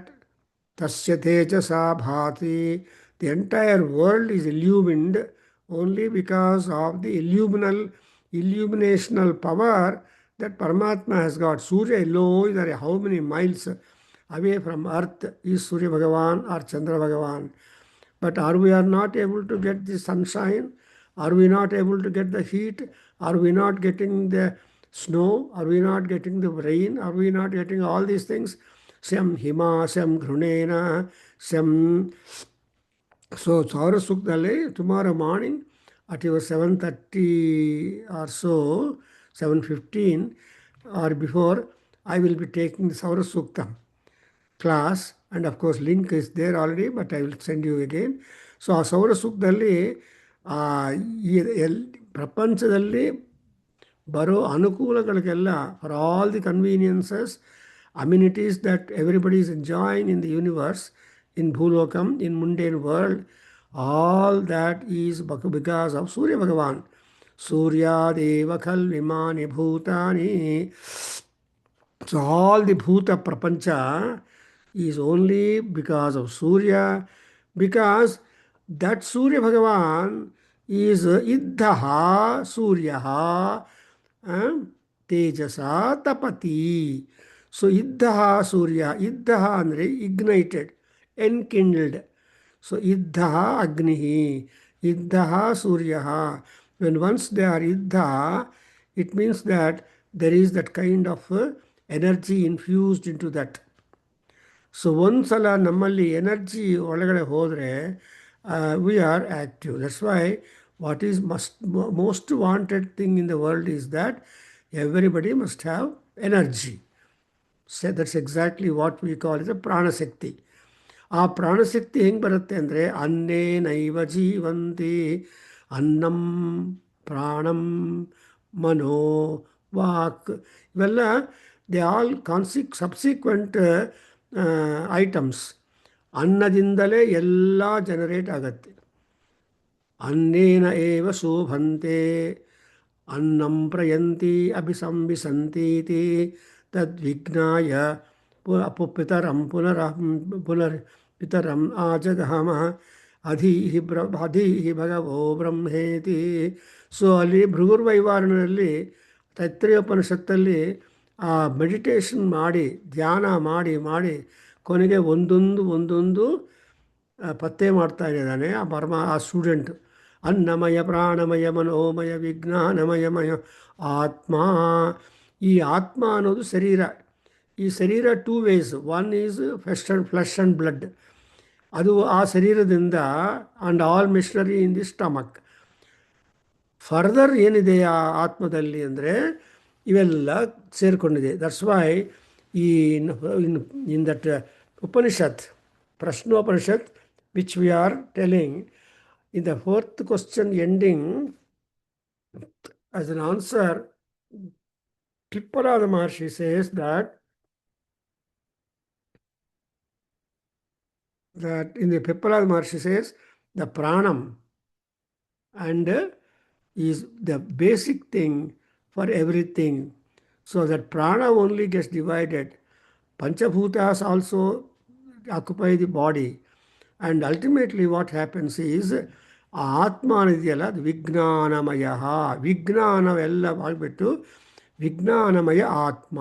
tasya tejasa bhati. The entire world is illumined only because of the illuminational power that Paramatma has got. Surya alone is how many miles away from earth is Surya Bhagavan or Chandra Bhagavan. But are we not able to get the sunshine? Are we not able to get the heat? Are we not getting the snow? Are we not getting the rain? Are we not getting all these things? Sem hima, sem grunena, sem. So Saura Sukdale, tomorrow morning at your 7:30 or so, 7:15 or before, I will be taking the Saura Suktam class, and of course link is there already, but I will send you again. So ಆ ಸೌರ ಸೂಕ್ತದಲ್ಲಿ ಈ ಪ್ರಪಂಚದಲ್ಲಿ ಬರೋ ಅನುಕೂಲಗಳಿಗೆಲ್ಲ, for all the conveniences, amenities that everybody is enjoying in the universe, in Bhulokam, in mundane world, all that is because of Surya Bhagavan. Surya Deva Kalvimani Bhutani. So all the Bhuta Prapancha is only because of Surya, because that Surya Bhagavan is Iddhaha Suryaha Tejasa Tapati. So Iddhaha Surya, Iddhaha andre ignited, enkindled. So Iddhaha Agnihi, Iddhaha Suryaha. When once they are Iddha, it means that there is that kind of energy infused into that. So ಒಂದು ಸಲ ನಮ್ಮಲ್ಲಿ energy ಒಳಗಡೆ ಹೋದರೆ we are active. That's why what is most wanted thing in the world is that everybody must have energy. So that's exactly what we call as a pranashakti. ಆ ಪ್ರಾಣಶಕ್ತಿ ಹೆಂಗೆ ಬರುತ್ತೆ ಅಂದರೆ ಅನ್ನೇನೈವ ಜೀವಂತಿ ಅನ್ನಂ ಪ್ರಾಣಂ ಮನೋ ವಾಕ್ ಇವೆಲ್ಲ ದೇ ಆಲ್ ಸಬ್ಸಿಕ್ವೆಂಟ್ ಐಟಮ್ಸ್. ಅನ್ನದಿಂದಲೇ ಎಲ್ಲ generate ಆಗತ್ತೆ. ಅನ್ನೇನ ಏವ ಶೋಭಂತೆ ಅನ್ನಂ ಪ್ರಯಂತಿ ಅಭಿಸಂಬಿಸಂತೀತಿ ತದ್ವಿಜ್ಞಾಯ ಪಿತರಂ ಪುನರ್ ಪಿತರಂ ಆಜಗಹಮ ಅಧೀಹಿ ಭಗವೋ ಬ್ರಹ್ಮೇತಿ. ಸೊ ಅಲ್ಲಿ ಭೃಗುರ್ವೈವಾರಣದಲ್ಲಿ ತೈತ್ರೇಯೋಪನಿಷತ್ತಲ್ಲಿ ಆ ಮೆಡಿಟೇಷನ್ ಮಾಡಿ ಧ್ಯಾನ ಮಾಡಿ ಮಾಡಿ ಕೊನೆಗೆ ಒಂದೊಂದು ಪತ್ತೆ ಮಾಡ್ತಾ ಇದ್ದಾನೆ ಆ ಸ್ಟೂಡೆಂಟ್. ಅನ್ನಮಯ ಪ್ರಾಣಮಯ ಮನೋಮಯ ವಿಜ್ಞಾನಮಯಮಯ ಆತ್ಮ. ಈ ಆತ್ಮ ಅನ್ನೋದು ಶರೀರ. ಈ ಶರೀರ two ways. One is flesh and blood. ಅದು ಆ ಶರೀರದಿಂದ and all machinery in the stomach. Further ಏನಿದೆ ಆ ಆತ್ಮದಲ್ಲಿ ಅಂದರೆ ಇವೆಲ್ಲ ಸೇರಿಕೊಂಡಿದೆ. ದಟ್ಸ್ ವೈ ಈ in that Upanishad, Prashnopanishad, which we are telling, in the fourth question ending, as an answer, Tripurada Maharshi says that in the Tripurada Maharshi says the pranam and is the basic thing for everything. So that prana only gets divided. Panchabhutas also occupy the body. And ultimately what happens is ಆ ಆತ್ಮ ಅನ್ನೋದಿದೆಯಲ್ಲ ಅದು ವಿಜ್ಞಾನಮಯ. ವಿಜ್ಞಾನವೆಲ್ಲ ಮಾಡಿಬಿಟ್ಟು ವಿಜ್ಞಾನಮಯ ಆತ್ಮ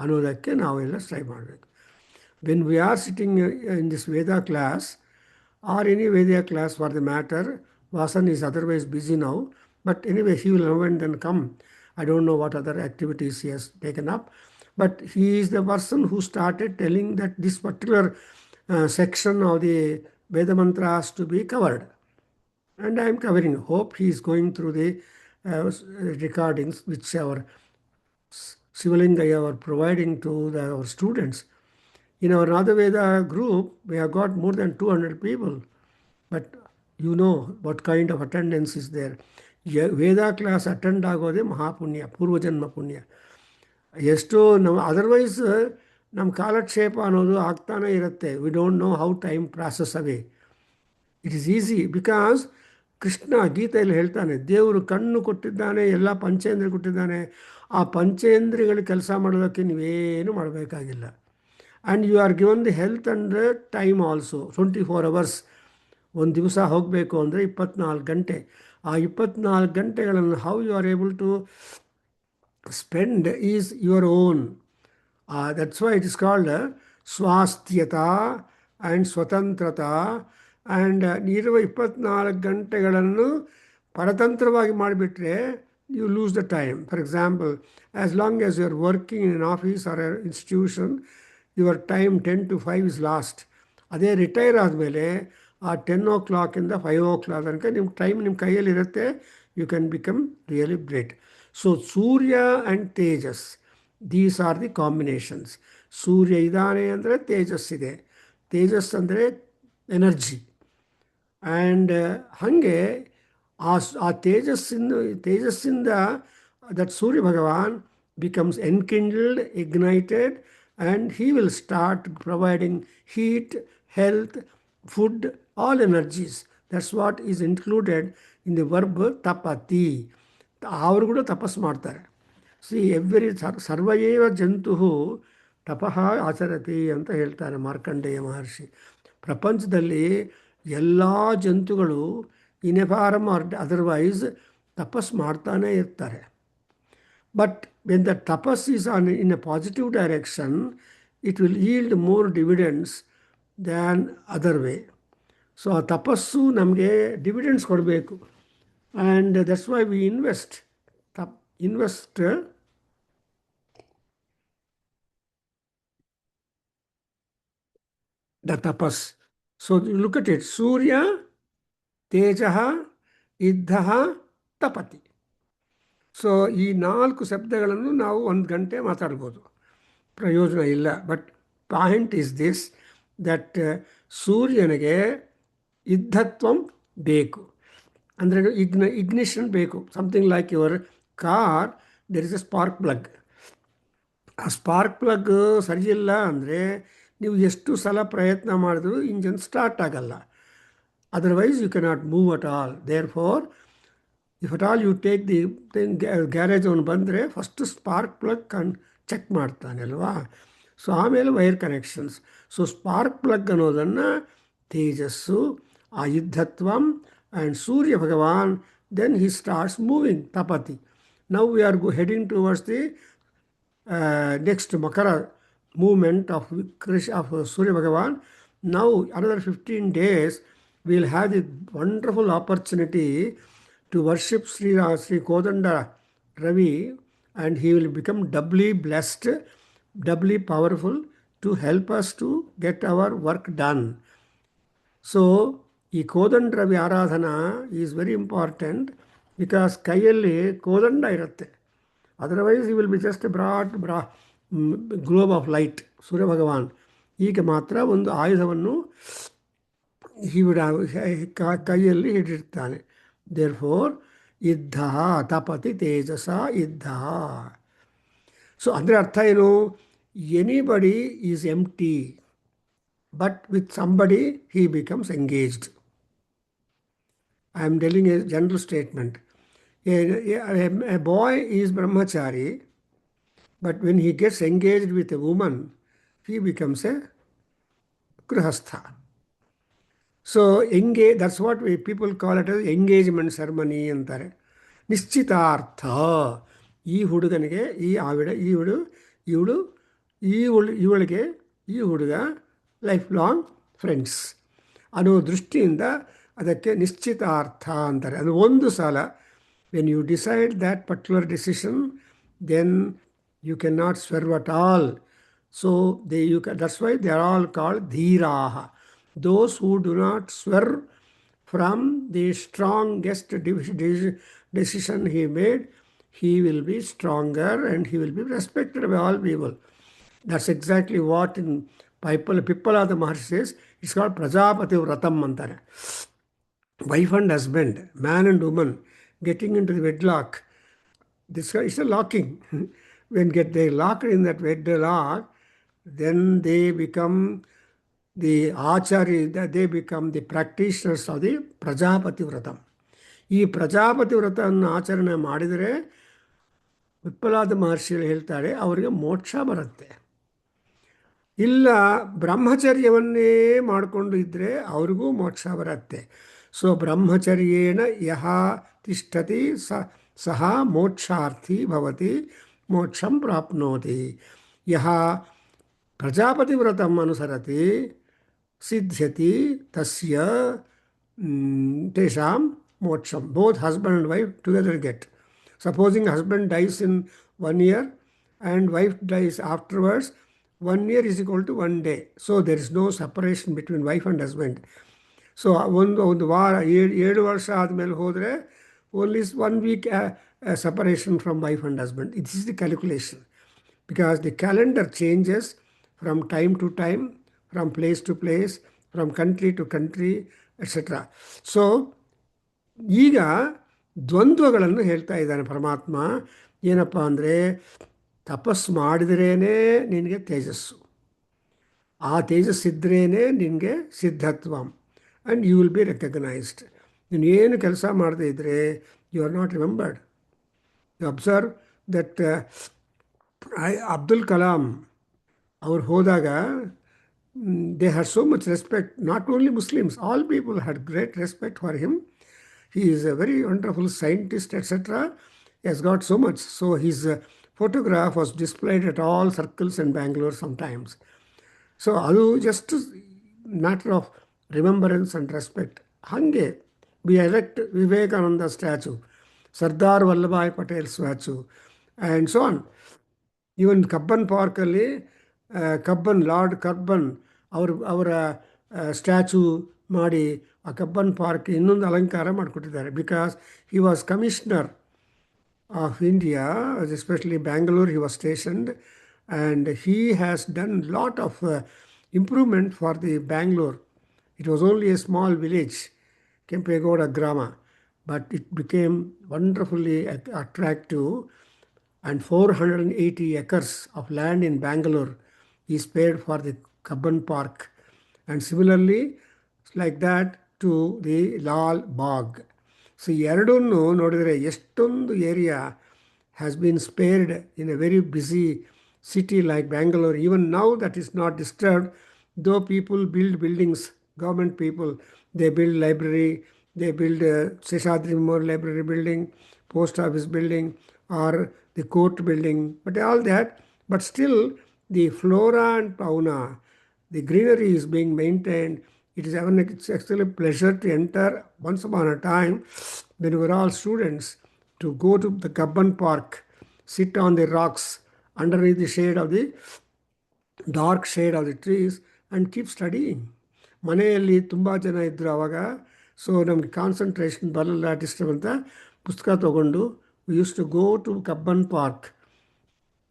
ಅನ್ನೋದಕ್ಕೆ ನಾವೆಲ್ಲ try ಮಾಡಬೇಕು. When we are sitting in this Veda class or any Veda class for the matter, Vasan is otherwise busy now, but anyway he will now and then come. I don't know what other activities he has taken up, but he is the person who started telling that this particular section of the Veda mantra has to be covered. And I am covering. Hope he is going through the recordings which our Sivalingaya are providing to our students. In our Radhaveda group, we have got more than 200 people. But you know what kind of attendance is there. Veda class attend ಆಗೋದೇ ಮಹಾಪುಣ್ಯ, ಪೂರ್ವಜನ್ಮ ಪುಣ್ಯ. ಎಷ್ಟೋ ನಾವು otherwise ನಮ್ಮ ಕಾಲಕ್ಷೇಪ ಅನ್ನೋದು ಆಗ್ತಾನೇ ಇರುತ್ತೆ. We don't know how time process away. It is easy because Krishna ಗೀತೆಯಲ್ಲಿ ಹೇಳ್ತಾನೆ, ದೇವರು ಕಣ್ಣು ಕೊಟ್ಟಿದ್ದಾನೆ, ಎಲ್ಲ ಪಂಚೇಂದ್ರಿಯ ಕೊಟ್ಟಿದ್ದಾನೆ. ಆ ಪಂಚೇಂದ್ರಿಯಗಳು ಕೆಲಸ ಮಾಡೋದಕ್ಕೆ ನೀವೇನು ಮಾಡಬೇಕಾಗಿಲ್ಲ. And you are given the health and time also. 24 hours. ಒಂದು ದಿವಸ ಹೋಗಬೇಕು ಅಂದರೆ 24 ಗಂಟೆ. ಆ 24 ಗಂಟೆಗಳನ್ನು how you are able to spend is your own. That's why it is called swasthyata and swatantrata. And ಇರುವ 24 ಗಂಟೆಗಳನ್ನು ಪರತಂತ್ರವಾಗಿ ಮಾಡಿಬಿಟ್ರೆ you lose the time. For example, as long as you are working in an office or institution, your time 10 to 5 is lost. ಅದೇ retire ಆದಮೇಲೆ ಆ 10 o'clock ಇಂದ 5 o'clock ತನಕ ನಿಮ್ಮ ಟೈಮ್ ನಿಮ್ಮ ಕೈಯಲ್ಲಿರುತ್ತೆ. You can become really great. So Surya and tejas, these are the combinations. Surya ಇದ್ದಾನೆ ಅಂದರೆ ತೇಜಸ್ಸಿದೆ, ತೇಜಸ್ ಅಂದರೆ ಎನರ್ಜಿ. ಆ್ಯಂಡ್ ಹಾಗೆ ಆ ತೇಜಸ್ಸಿಂದ that Surya Bhagavan becomes enkindled, ignited, and he will start providing heat, health, food, all energies. That's what is included in the verb tapati. ಅವರು ಕೂಡ ತಪಸ್ ಮಾಡ್ತಾರೆ. ಸಿ ಎವ್ರಿ ಸರ್ವಯೇವ ಜಂತು ತಪಃ ಆಚರತಿ ಅಂತ ಹೇಳ್ತಾರೆ ಮಾರ್ಕಂಡೇಯ ಮಹರ್ಷಿ. ಪ್ರಪಂಚದಲ್ಲಿ ಎಲ್ಲ ಜಂತುಗಳು in a form or otherwise ತಪಸ್ ಮಾಡ್ತಾನೇ ಇರ್ತಾರೆ. But when the tapas is in a positive direction, it will yield more dividends than other way. So ಆ ತಪಸ್ಸು ನಮಗೆ ಡಿವಿಡೆಂಡ್ಸ್ ಕೊಡಬೇಕು. And that's why we invest the tapas. So you look at it, Surya, Tejaha, ಇದ್ಧಃ ತಪತಿ. ಸೊ ಈ 4 ಶಬ್ದಗಳನ್ನು ನಾವು 1 ಗಂಟೆ ಮಾತಾಡ್ಬೋದು, ಪ್ರಯೋಜನ ಇಲ್ಲ. But point is this, that ಸೂರ್ಯನಿಗೆ ಇದ್ಧತ್ವಂ ಬೇಕು. ಅಂದರೆ ಇಗ್ನಿಷನ್ ಬೇಕು. Something like your car, there is a spark plug. ಆ ಸ್ಪಾರ್ಕ್ ಪ್ಲಗ್ ಸರಿಯಿಲ್ಲ ಅಂದರೆ ನೀವು ಎಷ್ಟು ಸಲ ಪ್ರಯತ್ನ ಮಾಡಿದ್ರೂ ಇಂಜನ್ ಸ್ಟಾರ್ಟ್ ಆಗಲ್ಲ. Otherwise you cannot move at all. There four if at all you take the garage ಅವನು ಬಂದರೆ ಫಸ್ಟ್ ಸ್ಪಾರ್ಕ್ ಪ್ಲಗ್ ಚೆಕ್ ಮಾಡ್ತಾನೆ ಅಲ್ವಾ. ಸೊ ಆಮೇಲೆ ವೈರ್ ಕನೆಕ್ಷನ್ಸ್. ಸೊ ಸ್ಪಾರ್ಕ್ ಪ್ಲಗ್ ಅನ್ನೋದನ್ನು ತೇಜಸ್ಸು, ಆ ಯುದ್ಧತ್ವಂ and Surya Bhagavan, then he starts moving ತಪತಿ. Now we are heading towards the next Makara movement of Surya Bhagavan. Now another 15 days we will have the wonderful opportunity to worship Sri Kodanda Ravi, and he will become doubly blessed, doubly powerful to help us to get our work done. So ಈ Kodanda Ravi aradhana is very important, because ಕೈಯಲ್ಲಿ ಕೋದಂಡ ಇರುತ್ತೆ. Otherwise you will be just broad globe of light. Surya Bhagavan ಈಗ ಮಾತ್ರ ಒಂದು ಆಯುಧವನ್ನು ಕೈಯಲ್ಲಿ ಹಿಡಿದಿರ್ತಾನೆ. ದೇರ್ ಫೋರ್ ಇದ್ಧ ತಪತಿ ತೇಜಸ ಇದ್ಧ. ಸೊ ಅಂದರೆ ಅರ್ಥ ಏನು? Anybody is empty, but with somebody he becomes engaged. I am telling a general statement. A boy is brahmachari, but when he gets engaged with a woman, he becomes a grihastha. So that's what people call it as engagement ceremony ಅಂತಾರೆ. ನಿಶ್ಚಿತಾರ್ಥ. ಈ ಹುಡುಗನಿಗೆ ಇವಳಿಗೆ ಈ ಹುಡುಗ life long friends ಅನ್ನೋ ದೃಷ್ಟಿಯಿಂದ ಅದಕ್ಕೆ ನಿಶ್ಚಿತಾರ್ಥ ಅಂತಾರೆ. ಅದು ಒಂದು ಸಲ when you decide that particular decision, then you can not swerve at all. So that's why they are all called ಧೀರಾಹ. Those who do not swerve from the strongest decision he made, he will be stronger and he will be respected by all people. That's exactly what in Pippalada Maharshi says. It's called Prajapati Vratam ಅಂತಾರೆ. Wife and husband, man and woman getting into the wedlock. This is a locking. When they locked in that wedlock, then they become the acharya, they become the practitioners of the Prajapati Vratam. ಈ ಪ್ರಜಾಪತಿ ವ್ರತವನ್ನು ಆಚರಣೆ ಮಾಡಿದರೆ ವಿಪ್ಪಲಾದ ಮಹರ್ಷಿಗಳು ಹೇಳ್ತಾರೆ ಅವರಿಗೆ ಮೋಕ್ಷ ಬರುತ್ತೆ. ಇಲ್ಲ ಬ್ರಹ್ಮಚರ್ಯವನ್ನೇ ಮಾಡಿಕೊಂಡು ಇದ್ದರೆ ಅವ್ರಿಗೂ ಮೋಕ್ಷ ಬರುತ್ತೆ. ಸೊ ಬ್ರಹ್ಮಚರ್ಯೇಣ ಯಹ ತಿಷ್ಠತಿ ಸಹ ಮೋಕ್ಷಾರ್ಥಿ ಭವತಿ, ಮೋಕ್ಷಂ ಪ್ರಾಪ್ನೋತಿ. ಯಹ ಪ್ರಜಾಪತಿ ವ್ರತಂ ಅನುಸರತಿ ಸಿದ್ಧ್ಯತಿ ತಸ್ಯ ತೇಷಾಂ ಮೋಕ್ಷಂ. Both husband and wife together get. Supposing husband dies in 1 year and wife dies afterwards, 1 year is equal to 1 day. So there is no separation between wife and husband. So ಒಂದು ವಾರ 7 ವರ್ಷ ಆದಮೇಲೆ ಹೋದರೆ only 1 week separation from wife and husband. This is the calculation, because the calendar changes from time to time, from place to place, from country to country, etc. So ಈಗ ದ್ವಂದ್ವಗಳನ್ನು ಹೇಳ್ತಾ ಇದ್ದಾನೆ ಪರಮಾತ್ಮ. ಏನಪ್ಪ ಅಂದರೆ, ತಪಸ್ಸು ಮಾಡಿದ್ರೇ ನಿನಗೆ ತೇಜಸ್ಸು, ಆ ತೇಜಸ್ಸಿದ್ರೇ ನಿನಗೆ ಸಿದ್ಧತ್ವಂ, and you will be recognised. ನೀನು ಏನು ಕೆಲಸ ಮಾಡದೇ ಇದ್ದರೆ you are not remembered. You observe that Abdul Kalam ಅವ್ರು ಹೋದಾಗ they had so much respect. Not only Muslims, all people had great respect for him. He is a very wonderful scientist, etc. He has got so much. So his photograph was displayed at all circles in Bengaluru sometimes. So ಅದು just matter of remembrance and respect. ಹಾಗೆ we erect Vivekananda statue, Sardar Vallabhbhai Patel statue, and so on. Even Cubbon ಪಾರ್ಕಲ್ಲಿ lord Cubbon ಅವರ statue ಮಾಡಿ ಆ Cubbon park ಇನ್ನೊಂದು ಅಲಂಕಾರ ಮಾಡಿಕೊಟ್ಟಿದ್ದಾರೆ. Because he was commissioner of India, especially Bangalore, he was stationed, and he has done lot of improvement for the Bangalore. It was only a small village, Kempegoda Grama, but it became wonderfully attractive, and 480 acres of land in Bangalore is paid for the Kabban Park. And similarly, like that to the Lal Bagh. ಸೊ ಎರಡನ್ನೂ ನೋಡಿದರೆ ಎಷ್ಟೊಂದು area has been spared in a very busy city like Bangalore. Even now that is not disturbed, though people build buildings, government people, they build library, they build Seshadri Memorial Library building, post office building, or the court building, but all that, but still the flora and fauna, the greenery is being maintained. It's actually a pleasure to enter once upon a time when we were all students to go to the Kabban Park, sit on the rocks underneath the shade of the dark shade of the trees and keep studying. ಮನೆಯಲ್ಲಿ ತುಂಬ ಜನ ಇದ್ದರು ಆವಾಗ, so ನಮಗೆ concentration ಬರಲ್ಲ, disturb ಅಂತ ಪುಸ್ತಕ ತೊಗೊಂಡು we use to go to Cubbon park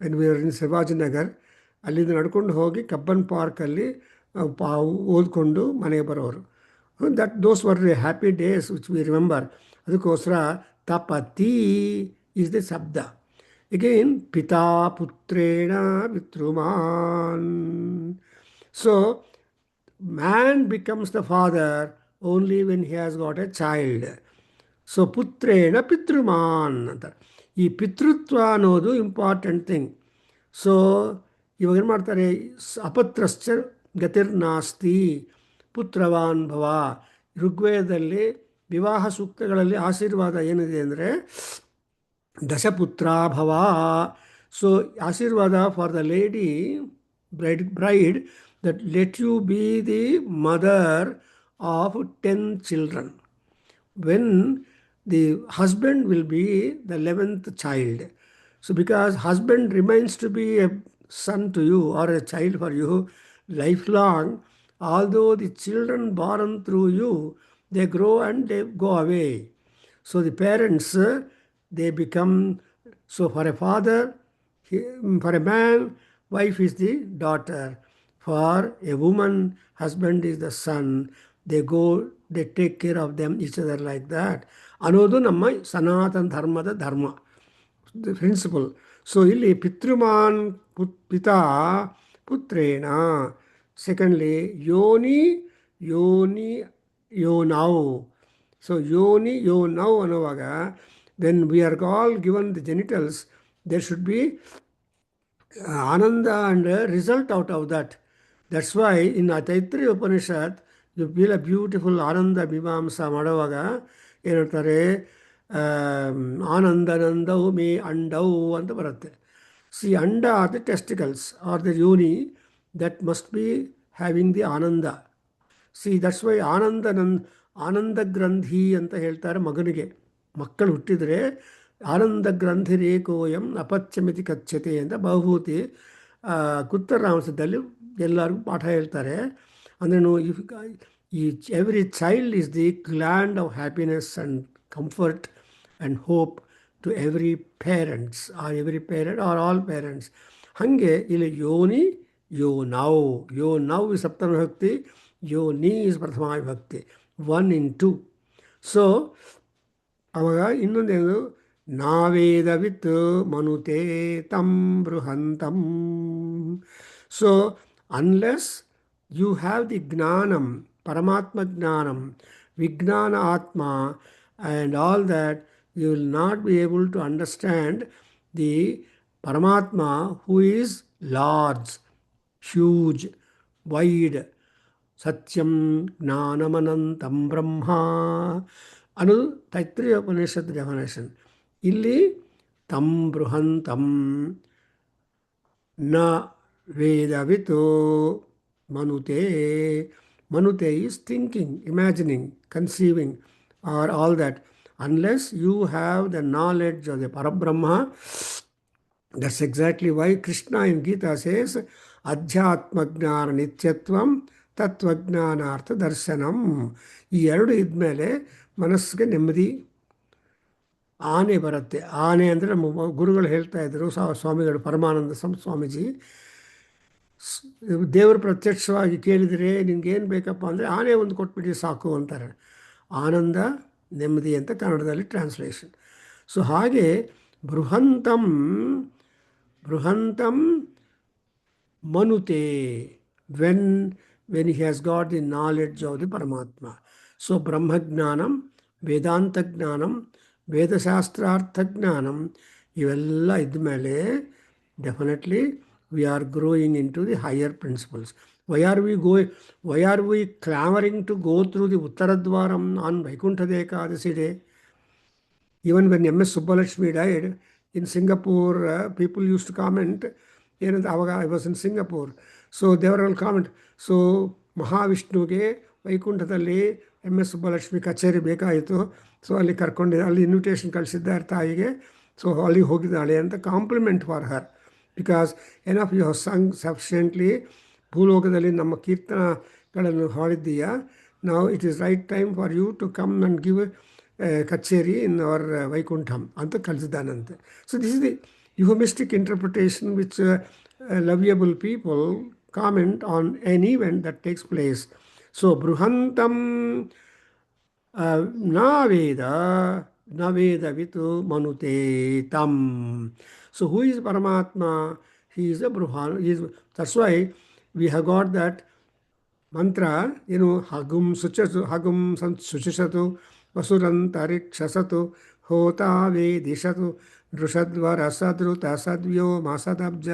when we are in Shivajinagar. ಅಲ್ಲಿಂದ ನಡ್ಕೊಂಡು ಹೋಗಿ ಕಬ್ಬನ್ ಪಾರ್ಕಲ್ಲಿ ಓದ್ಕೊಂಡು ಮನೆಗೆ ಬರೋರು. Those were the happy days which we remember. ಅದಕ್ಕೋಸ್ಕರ ತಪತಿ ಈಸ್ ದ ಶಬ್ದ. ಅಗೇನ್ ಪಿತಾ ಪುತ್ರೇಣ ಪಿತೃಮಾನ್. So man becomes the father only when he has got a child. So ಪುತ್ರೇಣ ಪಿತೃಮಾನ್ ಅಂತ. ಈ ಪಿತೃತ್ವ ಅನ್ನೋದು ಇಂಪಾರ್ಟೆಂಟ್ ಥಿಂಗ್. ಸೊ ಇವಾಗ ಏನು ಮಾಡ್ತಾರೆ, ಅಪತ್ರಶ್ಚ ಗತಿರ್ನಾಸ್ತಿ ಪುತ್ರವಾನ್ ಭವ. ಋಗ್ವೇದದಲ್ಲಿ ವಿವಾಹ ಸೂಕ್ತಗಳಲ್ಲಿ ಆಶೀರ್ವಾದ ಏನಿದೆ ಅಂದರೆ ದಶಪುತ್ರಾಭವ. ಸೊ ಆಶೀರ್ವಾದ for the lady bride that let you be the mother of 10 children, when the husband will be the 11th child. So because husband remains to be a son to you or a child for you lifelong, although the children born through you, they grow and they go away. So the parents, they become, so for a father, for a man, wife is the daughter. For a woman, husband is the son. They go, they take care of them, each other like that. ಅನ್ನೋದು ನಮ್ಮ ಸನಾತನ ಧರ್ಮದ ಧರ್ಮ, principal. So ಇಲ್ಲಿ ಪಿತೃಮಾನ್ ಪಿತಾ ಪುತ್ರೇಣ. Secondly ಯೋನಿ ಯೋನಿ ಯೋನೌ. So ಯೋನಿ ಯೋನೌ ಅನ್ನುವಾಗ when we are all given the genitals, there should be ananda and result out of that. That's why in Taittiriya Upanishad you feel a beautiful ananda mimamsa ಮಾಡುವಾಗ ಏನು ಹೇಳ್ತಾರೆ, ಆನಂದನಂದೌ ಮೇ ಅಂಡೌ ಅಂತ ಬರುತ್ತೆ. ಸಿ ಅಂಡ are the testicles are the ಯೋನಿ that must be having the ಆನಂದ. See that's why ಆನಂದ ಗ್ರಂಥಿ ಅಂತ ಹೇಳ್ತಾರೆ ಮಗನಿಗೆ. ಮಕ್ಕಳು ಹುಟ್ಟಿದರೆ ಆನಂದ ಗ್ರಂಥಿ ರೇಕೋಯಂ ಅಪತ್ಯಮಿತಿ ಕಚ್ಚತೆ ಅಂತ ಬಹುಭೂತಿ ಕುತ್ತರಾಂಶದಲ್ಲಿ ಎಲ್ಲರಿಗೂ ಪಾಠ ಹೇಳ್ತಾರೆ. ಅಂದ್ರೂ ಈ every child is the gland of happiness and comfort and hope to every parents or all parents. ಹಾಗೆ ಇಲ್ಲಿ ಯೋನಿ ಯೋನೌ. ಯೋನೌ ಇಸ್ ಸಪ್ತಮ ವಿಭಕ್ತಿ, ಯೋನಿ ಇಸ್ ಪ್ರಥಮ ವಿಭಕ್ತಿ, 1 in 2. ಸೊ ಅವಾಗ ಇನ್ನೊಂದೇನು, ನಾವೇದವಿತ್ ಮನುತೆ ತಂ ಬೃಹಂತಂ. So unless you have the ಜ್ಞಾನಂ, ಪರಮಾತ್ಮ ಜ್ಞಾನಂ, ವಿಜ್ಞಾನ ಆತ್ಮ and all that, you will not be able to understand the ಪರಮಾತ್ಮ who is large, huge, wide, ಸತ್ಯಂ ಜ್ಞಾನಮನಂತಂ ಬ್ರಹ್ಮ ಅನ್ನೋದು ತೈತ್ರಿಯ ಉಪನಿಷತ್ ಡೆಫಿನೇಷನ್. ಇಲ್ಲಿ ತಂ ಬೃಹಂತಂ ನ ವೇದವಿತ್ ಮನುತೆ. ಮನುತೆ is thinking, imagining, conceiving or all that. Unless you have the knowledge of the ಪರಬ್ರಹ್ಮ. That's exactly why Krishna in Gita says ಅಧ್ಯಾತ್ಮ ಜ್ಞಾನ ನಿತ್ಯತ್ವಂ ತತ್ವಜ್ಞಾನಾರ್ಥ ದರ್ಶನಂ. ಈ ಎರಡು ಇದ್ಮೇಲೆ ಮನಸ್ಸಿಗೆ ನೆಮ್ಮದಿ, ಆನೆ ಬರುತ್ತೆ. ಆನೆ ಅಂದರೆ ನಮ್ಮ ಗುರುಗಳು ಹೇಳ್ತಾ ಇದ್ರು, ಸ್ವಾಮಿಗಳು ಪರಮಾನಂದ ಸ್ವಾಮೀಜಿ, ದೇವರು ಪ್ರತ್ಯಕ್ಷವಾಗಿ ಕೇಳಿದರೆ ನಿನ್ಗೇನು ಬೇಕಪ್ಪ ಅಂದರೆ ಆನೆ ಒಂದು ಕೊಟ್ಬಿಟ್ಟು ಸಾಕು ಅಂತಾರೆ. ಆನಂದ, ನೆಮ್ಮದಿ ಅಂತ ಕನ್ನಡದಲ್ಲಿ ಟ್ರಾನ್ಸ್ಲೇಷನ್. ಸೊ ಹಾಗೆ ಬೃಹಂತಂ ಬೃಹಂತಂ ಮನುತೆ when he has got the knowledge of the Paramatma. So ಬ್ರಹ್ಮಜ್ಞಾನಂ, ವೇದಾಂತ ಜ್ಞಾನಂ, ವೇದಶಾಸ್ತ್ರಾರ್ಥ ಜ್ಞಾನಂ ಇವೆಲ್ಲ ಇದ್ಮೇಲೆ definitely we are growing into the higher principles. Why are we clamoring to go through the Uttaradwaram on Vaikuntha Ekadasi day? Even when M.S. Subbalakshmi died in Singapore, people used to comment, I was in Singapore, so they were all comment, so ಮಹಾವಿಷ್ಣುಗೆ ವೈಕುಂಠದಲ್ಲಿ M.S. Subbulakshmi ಕಚೇರಿ ಬೇಕಾಯಿತು, so ಅಲ್ಲಿ ಕರ್ಕೊಂಡು ಅಲ್ಲಿ invitation ಕಳಿಸಿದ್ದಾರೆ ತಾಯಿಗೆ, so ಅಲ್ಲಿಗೆ ಹೋಗಿದ್ದಾಳೆ ಅಂತ compliment for her, because enough you have sung sufficiently, ಭೂಲೋಕದಲ್ಲಿ ನಮ್ಮ ಕೀರ್ತನಗಳನ್ನು ಹಾಡಿದ್ದೀಯಾ, ನಾವು it is right time for you to come and give ಕಚೇರಿ ಇನ್ ಅವರ್ ವೈಕುಂಠಂ ಅಂತ ಕಲಿಸಿದ್ದಾನಂತೆ. So this is the euphemistic interpretation which lovable people comment on an event that takes place. So bruhantam na veda vitu manute tam. So who is Paramatma? He is a Bruhan. That's why we have got that mantra, hagum suchasatu vasurantarikshasatu hota vedishatu ದೃಷದ್ವರಸದೃತ ಸದ್ವ್ಯೋ ಮಸದಬ್ಜ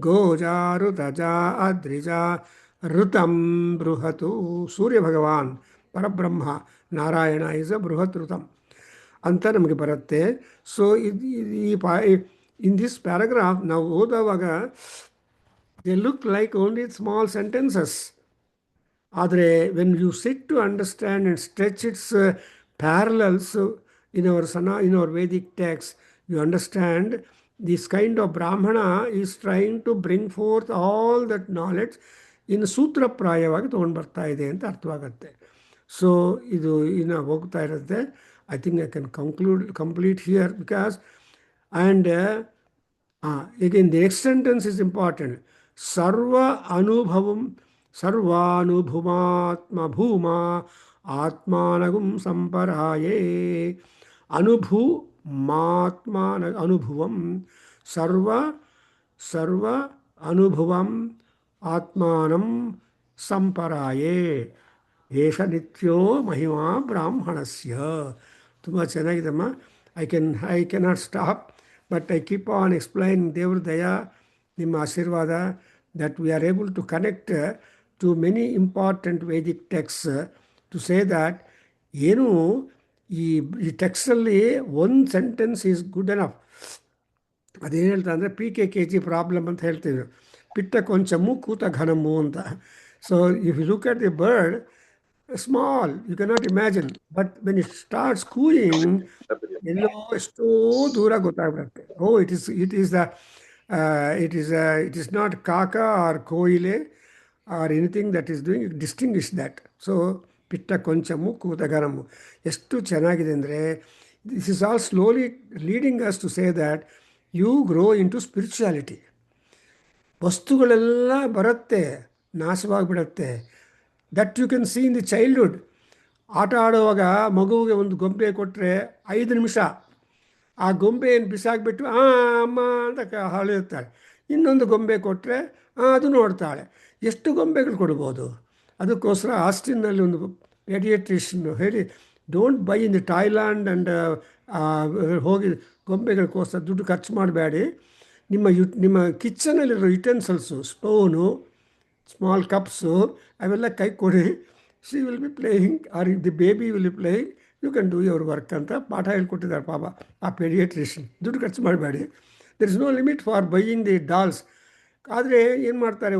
ಗೋಜಾರುತಜ ಅದ್ರಿಜ ಋತಂ ಬೃಹತು. ಸೂರ್ಯ ಭಗವಾನ್ ಪರಬ್ರಹ್ಮ Narayana is a ಬೃಹತ್ ಋತಂ ಅಂತ ನಮಗೆ ಬರುತ್ತೆ. So in this paragraph ನಾವು ಓದುವಾಗ they look like only small sentences, ಆದರೆ when you sit to understand and stretch its parallels in our Vedic text, you understand this kind of Brahmana is trying to bring forth all that knowledge in ಸೂತ್ರ ಪ್ರಾಯವಾಗಿ ತೊಗೊಂಡು ಬರ್ತಾ ಇದೆ ಅಂತ ಅರ್ಥವಾಗುತ್ತೆ. So ಇದು ಇನ್ನು ಹೋಗ್ತಾ ಇರುತ್ತೆ. I think I can complete here because and again the next sentence is important. ಸರ್ವಾನುಭುಮಾತ್ಮ ಭೂಮಾ ಆತ್ಮಾನಗುಂ ಸಂಪರಾಯೇ. ಅನುಭುವಂ ಸರ್ವ ಅನುಭವಂ ಆತ್ಮಾನಂ ಸಂಪರಾಯೇ ಏಷ ನಿತ್ಯೋ ಮಹಿಮಾ ಬ್ರಾಹ್ಮಣಸ್ಯ. ತುಂಬ ಚೆನ್ನಾಗಿದೆಮ್ಮ. I cannot stop, but I keep on explain. ದೇವ್ರ ದಯಾ, ನಿಮ್ಮ ಆಶೀರ್ವಾದ, that we are able to connect to many important Vedic texts to say that ಏನು ಈ ಟೆಕ್ಸ್ಟಲ್ಲಿ ಒಂದು ಸೆಂಟೆನ್ಸ್ ಈಸ್ ಗುಡ್ ಎನಫ್. ಅದೇನು ಹೇಳ್ತಾ ಅಂದರೆ PKKG ಪ್ರಾಬ್ಲಮ್ ಅಂತ ಹೇಳ್ತೀವಿ, ಪಿಟ್ಟ ಕೊಂಚಮು ಕೂತ ಘನಮು ಅಂತ. So if you look at the bird, small, you cannot imagine, but when it starts cooing ಎಲ್ಲೋ ಎಷ್ಟೋ ದೂರ ಗೊತ್ತಾಗ್ಬಿಡುತ್ತೆ. It is not kaka or koile or anything that is doing, distinguish that. So ಪಿಟ್ಟ ಕೊಂಚಮು ಕೂತಗರಮು ಎಷ್ಟು ಚೆನ್ನಾಗಿದೆ ಅಂದರೆ, this is all slowly leading us to say that you grow into spirituality. ವಸ್ತುಗಳೆಲ್ಲ ಬರುತ್ತೆ, ನಾಶವಾಗಿಬಿಡುತ್ತೆ. That you can see in the childhood. ಆಟ ಆಡುವಾಗ ಮಗುವಿಗೆ ಒಂದು ಗೊಂಬೆ ಕೊಟ್ಟರೆ 5 ನಿಮಿಷ ಆ ಗೊಂಬೆಯನ್ನು ಬಿಸಾಕಿಬಿಟ್ಟು ಅಮ್ಮ ಅಂತ ಅಳಿಯುತ್ತಾಳೆ. ಇನ್ನೊಂದು ಗೊಂಬೆ ಕೊಟ್ಟರೆ ಅದು ನೋಡ್ತಾಳೆ. ಎಷ್ಟು ಗೊಂಬೆಗಳು ಕೊಡ್ಬೋದು? ಅದಕ್ಕೋಸ್ಕರ ಆಸ್ಟಿನ್ನಲ್ಲಿ ಒಂದು ಪೀಡಿಯಾಟ್ರಿಷಿಯನ್ ಹೇಳಿ, don't buy in the toyland and ಹೋಗಿ ಗೊಂಬೆಗಳಿಗೋಸ್ಕರ ದುಡ್ಡು ಖರ್ಚು ಮಾಡಬೇಡಿ. ನಿಮ್ಮ ಕಿಚನಲ್ಲಿರೋ ಯುಟೆನ್ಸಿಲ್ಸು, ಸ್ಪೂನು, ಸ್ಮಾಲ್ ಕಪ್ಸು ಅವೆಲ್ಲ ಕೈ ಕೊಡಿ. She will be playing or the baby will be playing, you can do your work ಅಂತ ಪಾಠ ಹೇಳ್ಕೊಟ್ಟಿದ್ದಾರೆ ಪಾಪ ಆ ಪೀಡಿಯಾಟ್ರಿಷಿಯನ್. ದುಡ್ಡು ಖರ್ಚು ಮಾಡಬೇಡಿ. There is no limit for buying the dolls. ಆದರೆ ಏನು ಮಾಡ್ತಾರೆ,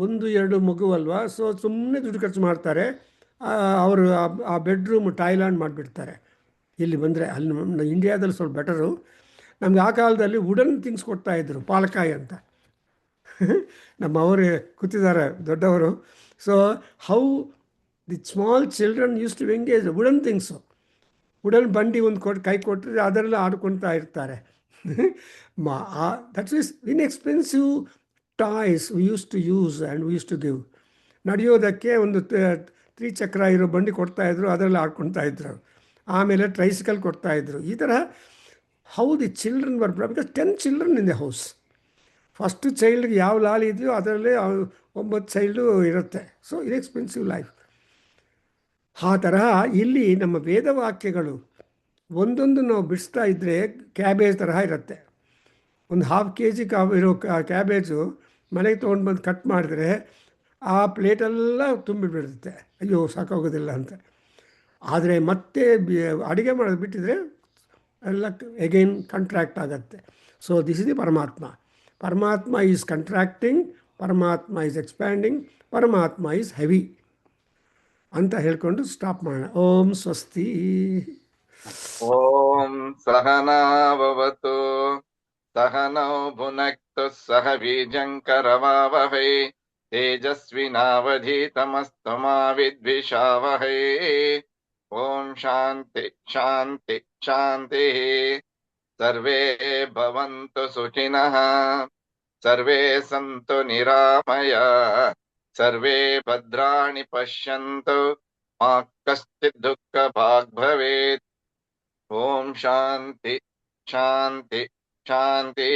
ಒಂದು 2 ಮಗು ಅಲ್ವಾ, ಸೊ ಸುಮ್ಮನೆ ದುಡ್ಡು ಖರ್ಚು ಮಾಡ್ತಾರೆ. ಅವರು ಆ ಬೆಡ್ರೂಮ್ ಥಾಯ್ಲ್ಯಾಂಡ್ ಮಾಡಿಬಿಡ್ತಾರೆ. ಇಲ್ಲಿ ಬಂದರೆ ಅಲ್ಲಿ ಇಂಡಿಯಾದಲ್ಲಿ ಸ್ವಲ್ಪ ಬೆಟರು. ನಮ್ಗೆ ಆ ಕಾಲದಲ್ಲಿ ವುಡನ್ ಥಿಂಗ್ಸ್ ಕೊಡ್ತಾಯಿದ್ರು, ಪಾಲಕಾಯಿ ಅಂತ. ನಮ್ಮ ಅವರು ಕೂತಿದ್ದಾರೆ ದೊಡ್ಡವರು, So how the small children used to engage, wooden things. Wooden ಬಂಡಿ ಒಂದು ಕೈ ಕೊಟ್ಟರೆ ಅದರಲ್ಲಿ ಆಡ್ಕೊಳ್ತಾ ಇರ್ತಾರೆ. That's is inexpensive toys we use to use and we use to give. ನಡೆಯೋದಕ್ಕೆ ಒಂದು ತ್ರಿಚಕ್ರ ಇರೋ ಬಂಡಿ ಕೊಡ್ತಾಯಿದ್ರು, ಅದರಲ್ಲಿ ಆಡ್ಕೊಳ್ತಾ ಇದ್ರು. ಆಮೇಲೆ ಟ್ರೈಸಿಕಲ್ ಕೊಡ್ತಾಯಿದ್ರು. ಈ ಥರ how the children were because 10 children in the house. First ಚೈಲ್ಡ್ಗೆ ಯಾವ ಲಾಲಿ ಇದೆಯೋ ಅದರಲ್ಲೇ 9 ಚೈಲ್ಡು ಇರುತ್ತೆ. So inexpensive life. ಆ ತರಹ ಇಲ್ಲಿ ನಮ್ಮ ವೇದವಾಕ್ಯಗಳು ಒಂದೊಂದು ನಾವು ಬಿಡಿಸ್ತಾ ಇದ್ದರೆ ಕ್ಯಾಬೇಜ್ ತರಹ ಇರುತ್ತೆ. ಒಂದು ಹಾಫ್ kg ಇರೋ ಕ್ಯಾಬೇಜು ಮನೆಗೆ ತೊಗೊಂಡು ಬಂದು ಕಟ್ ಮಾಡಿದ್ರೆ ಆ ಪ್ಲೇಟೆಲ್ಲ ತುಂಬಿಬಿಡುತ್ತೆ, ಅಯ್ಯೋ ಸಾಕಾಗೋದಿಲ್ಲ ಅಂತ. ಆದರೆ ಮತ್ತೆ ಅಡುಗೆ ಮಾಡೋದು ಬಿಟ್ಟಿದ್ರೆ ಎಲ್ಲ ಎಗೈನ್ ಕಂಟ್ರಾಕ್ಟ್ ಆಗುತ್ತೆ. ಸೊ ದಿಸ್ ಇಸ್ ದಿ ಪರಮಾತ್ಮ. ಪರಮಾತ್ಮ ಈಸ್ ಕಂಟ್ರಾಕ್ಟಿಂಗ್, ಪರಮಾತ್ಮ ಈಸ್ ಎಕ್ಸ್ಪ್ಯಾಂಡಿಂಗ್, ಪರಮಾತ್ಮ ಈಸ್ ಹೆವಿ ಅಂತ ಹೇಳ್ಕೊಂಡು ಸ್ಟಾಪ್ ಮಾಡೋಣ. ಓಂ ಸ್ವಸ್ತಿ. ಓಂ ಸಹನಾವವತು ಸಹನೌ ಭುನಕ್ತು ಸಹ ಬೀಜಂಕರವಾವಹೈ ತೇಜಸ್ವಿನಾವಧೀತಮಸ್ತು ಮಾ ವಿದ್ವಿಷಾವಹೈ. ಓಂ ಶಾಂತಿ ಶಾಂತಿ ಶಾಂತಿ. ಸರ್ವೇ ಭವಂತು ಸುಖಿನಃ, ಸರ್ವೇ ಸಂತು ನಿರಾಮಯ, ಸರ್ವೇ ಭದ್ರಾಣಿ ಪಶ್ಯಂತು ಮಾ ಕಶ್ಚಿತ್ ದುಃಖ ಭಾಗ್ ಭವೇತ್. ಓಂ ಶಾಂತಿ ಶಾಂತಿ ಶಾಂತಿ.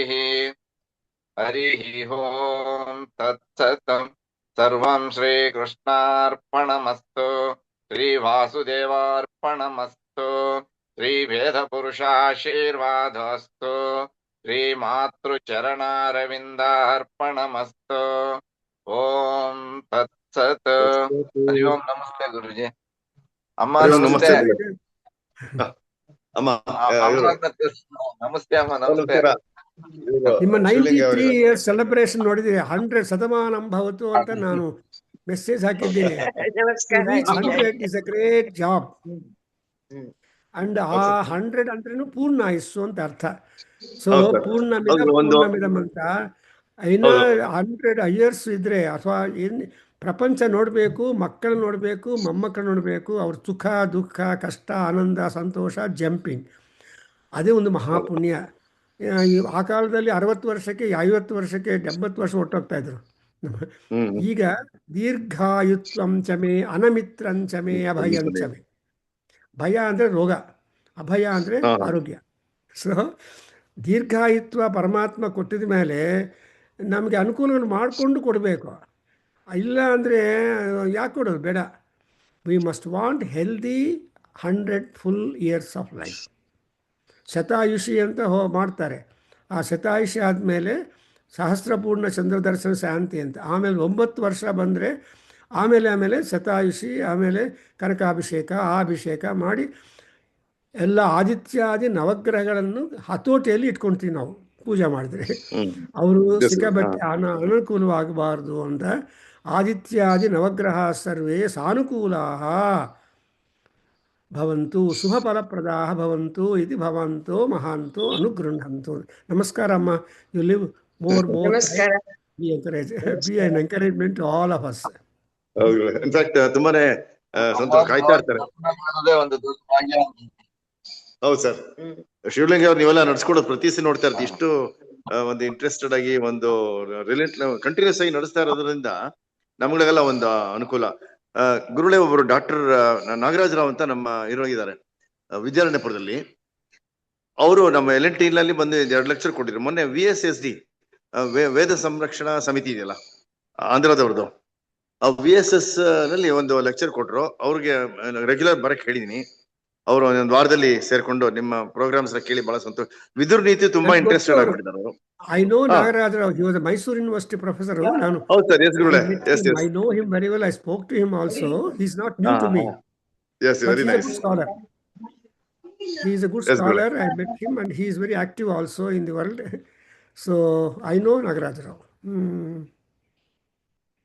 ಹರಿ ಓಂ ತತ್ಸತ್. ಸರ್ವಂ ಶ್ರೀಕೃಷ್ಣಾರ್ಪಣಮಸ್ತು. ಶ್ರೀ ವಾಸುದೇವಾರ್ಪಣಮಸ್ತು. ಶ್ರೀ ವೇದ ಪುರುಷಾಶೀರ್ವಾದಸ್ತು. ಶ್ರೀ ಮಾತೃಚರಣಾರವಿಂದಾರ್ಪಣಮಸ್ತು. ಓಂ ತತ್ಸತ್. ಹರಿ ಓಂ. ನಮಸ್ತೆ ಗುರುಜಿ. ಅಮ್ಮ ನಮಸ್ತೆ. ಅಮ್ಮ ನಮಸ್ತೆ ಅಮ್ಮ. ನಮಸ್ತೆ. ನಿಮ್ಮ 93 years ಸೆಲೆಬ್ರೇಷನ್ ನೋಡಿದ್ರೆ 100 ಶತಮಾನಂ ಭವತು ಅಂತ ನಾನು ಮೆಸೇಜ್ ಹಾಕಿದ್ದೀನಿ. Reach 100 is a great job. And ಆ 100 ಅಂದ್ರೇನು ಪೂರ್ಣ ಆಯುಸ್ಸು ಅಂತ ಅರ್ಥ. ಸೊ ಪೂರ್ಣಮಿದಂ ಅಂತ ಇನ್ನು 100 ಇಯರ್ಸ್ ಇದ್ರೆ ಅಥವಾ ಏನು ಪ್ರಪಂಚ ನೋಡಬೇಕು, ಮಕ್ಕಳು ನೋಡಬೇಕು, ಮೊಮ್ಮಕ್ಕಳು ನೋಡಬೇಕು, ಅವ್ರ ಸುಖ ದುಃಖ ಕಷ್ಟ ಆನಂದ ಸಂತೋಷ ಜಂಪಿಂಗ್, ಅದೇ ಒಂದು ಮಹಾಪುಣ್ಯ. ಆ ಕಾಲದಲ್ಲಿ 60 ವರ್ಷಕ್ಕೆ 50 ವರ್ಷಕ್ಕೆ 70 ವರ್ಷ ಹೊಟ್ಟೋಗ್ತಾಯಿದ್ರು. ಈಗ ದೀರ್ಘಾಯುತ್ವಂ ಚಮೆ ಅನಮಿತ್ರಂಚಮೆ ಅಭಯಂಚಮೆ. ಭಯ ಅಂದರೆ ರೋಗ, ಅಭಯ ಅಂದರೆ ಆರೋಗ್ಯ. ಸೊ ದೀರ್ಘಾಯುತ್ವ ಪರಮಾತ್ಮ ಕೊಟ್ಟಿದ ಮೇಲೆ ನಮಗೆ ಅನುಕೂಲವನ್ನು ಮಾಡಿಕೊಂಡು ಕೊಡಬೇಕು. ಇಲ್ಲ ಅಂದರೆ ಯಾಕೆ ಕೊಡೋದು ಬೇಡ. We must want healthy 100 full years of life. ಶತಾಯುಷಿ ಅಂತ ಮಾಡ್ತಾರೆ. ಆ ಶತಾಯುಷಿ ಆದಮೇಲೆ ಸಹಸ್ರಪೂರ್ಣ ಚಂದ್ರದರ್ಶನ ಶಾಂತಿ ಅಂತ. ಆಮೇಲೆ 9 ವರ್ಷ ಬಂದರೆ ಆಮೇಲೆ ಶತಾಯುಷಿ, ಆಮೇಲೆ ಕನಕಾಭಿಷೇಕ, ಆ ಅಭಿಷೇಕ ಮಾಡಿ ಎಲ್ಲ ಆದಿತ್ಯಾದಿ ನವಗ್ರಹಗಳನ್ನು ಹತೋಟಿಯಲ್ಲಿ ಇಟ್ಕೊಳ್ತೀವಿ ನಾವು ಪೂಜೆ ಮಾಡಿದ್ರೆ. ಅವರು ಸಿಕ್ಕಾಬಟ್ಟೆ ಅನುಕೂಲವಾಗಬಾರ್ದು ಅಂತ ಆದಿತ್ಯಾದಿ ನವಗ್ರಹ ಸರ್ವೇ ಸಾನುಕೂಲಾ ಭವಂತು ಶುಭ ಫಲಪ್ರದಾ ಭವಂತು ಇತಿ ಭವಂತೋ ಮಹಾಂತೋ ಅನುಗೃಹಂತು. ನಮಸ್ಕಾರ ಅಮ್ಮ. You live more be an encouragement to all of us. In fact ತುಂಬಾನೇ ಸಂತೋಷ. ಕಾಯ್ತಾ ಇರ್ತಾರೆ. ಹೌದು ಸರ್. ಶಿವಲಿಂಗ ಅವ್ರು ನೀವೆಲ್ಲ ನಡ್ಸ್ಕೊಡೋದು ಪ್ರತಿ ಸಲ ನೋಡ್ತಾ ಇರ್ತೀವಿ. ಇಷ್ಟು ಒಂದು ಇಂಟ್ರೆಸ್ಟೆಡ್ ಆಗಿ ಒಂದು ಕಂಟಿನ್ಯೂಸ್ ಆಗಿ ನಡೆಸ್ತಾ ಇರೋದ್ರಿಂದ ನಮ್ಗಳಿಗೆಲ್ಲ ಒಂದು ಅನುಕೂಲ. ಗುರುಳೆ ಒಬ್ಬರು ಡಾಕ್ಟರ್ ನಾಗರಾಜರಾವ್ ಅಂತ ನಮ್ಮ ಇರೋಗಿದ್ದಾರೆ ವಿದ್ಯಾರಣ್ಯಪುರದಲ್ಲಿ. ಅವರು ನಮ್ಮ LNT ನಲ್ಲಿ ಬಂದು 2 ಲೆಕ್ಚರ್ ಕೊಟ್ಟಿದ್ರು. ಮೊನ್ನೆ VSSD ವೇದ ಸಂರಕ್ಷಣಾ ಸಮಿತಿ ಇದೆಯಲ್ಲ ಆಂಧ್ರದವ್ರದ್ದು, ಆ VSS ನಲ್ಲಿ ಒಂದು ಲೆಕ್ಚರ್ ಕೊಟ್ರು. ಅವ್ರಿಗೆ ರೆಗ್ಯುಲರ್ ಬರಕ್ ಹೇಳಿದೀನಿ. ಅವರು ಒಂದೊಂದು ವಾರದಲ್ಲಿ ಸೇರ್ಕೊಂಡು ನಿಮ್ಮ ಪ್ರೋಗ್ರಾಮ್ಸ್ ಕೇಳಿ ಬಹಳ ಸಂತೋಷ. ವಿದುರ್ ನೀತಿ ತುಂಬಾ ಇಂಟ್ರೆಸ್ಟೆಡ್ ಆಗಿಬಿಟ್ಟಿದ್ದಾರೆ ಅವರು. I know Nagaraja Rao. He was a Mysore University professor. ಹೌದು ಸರ್. ಎಸ್ ಗುರುಳೆ. Yes I know him very well. I spoke to him also. He's not new to me. Yes, very nice. He's a good scholar. He is a good scholar. I met him and he is very active also in the world. So I know Nagaraj Rao.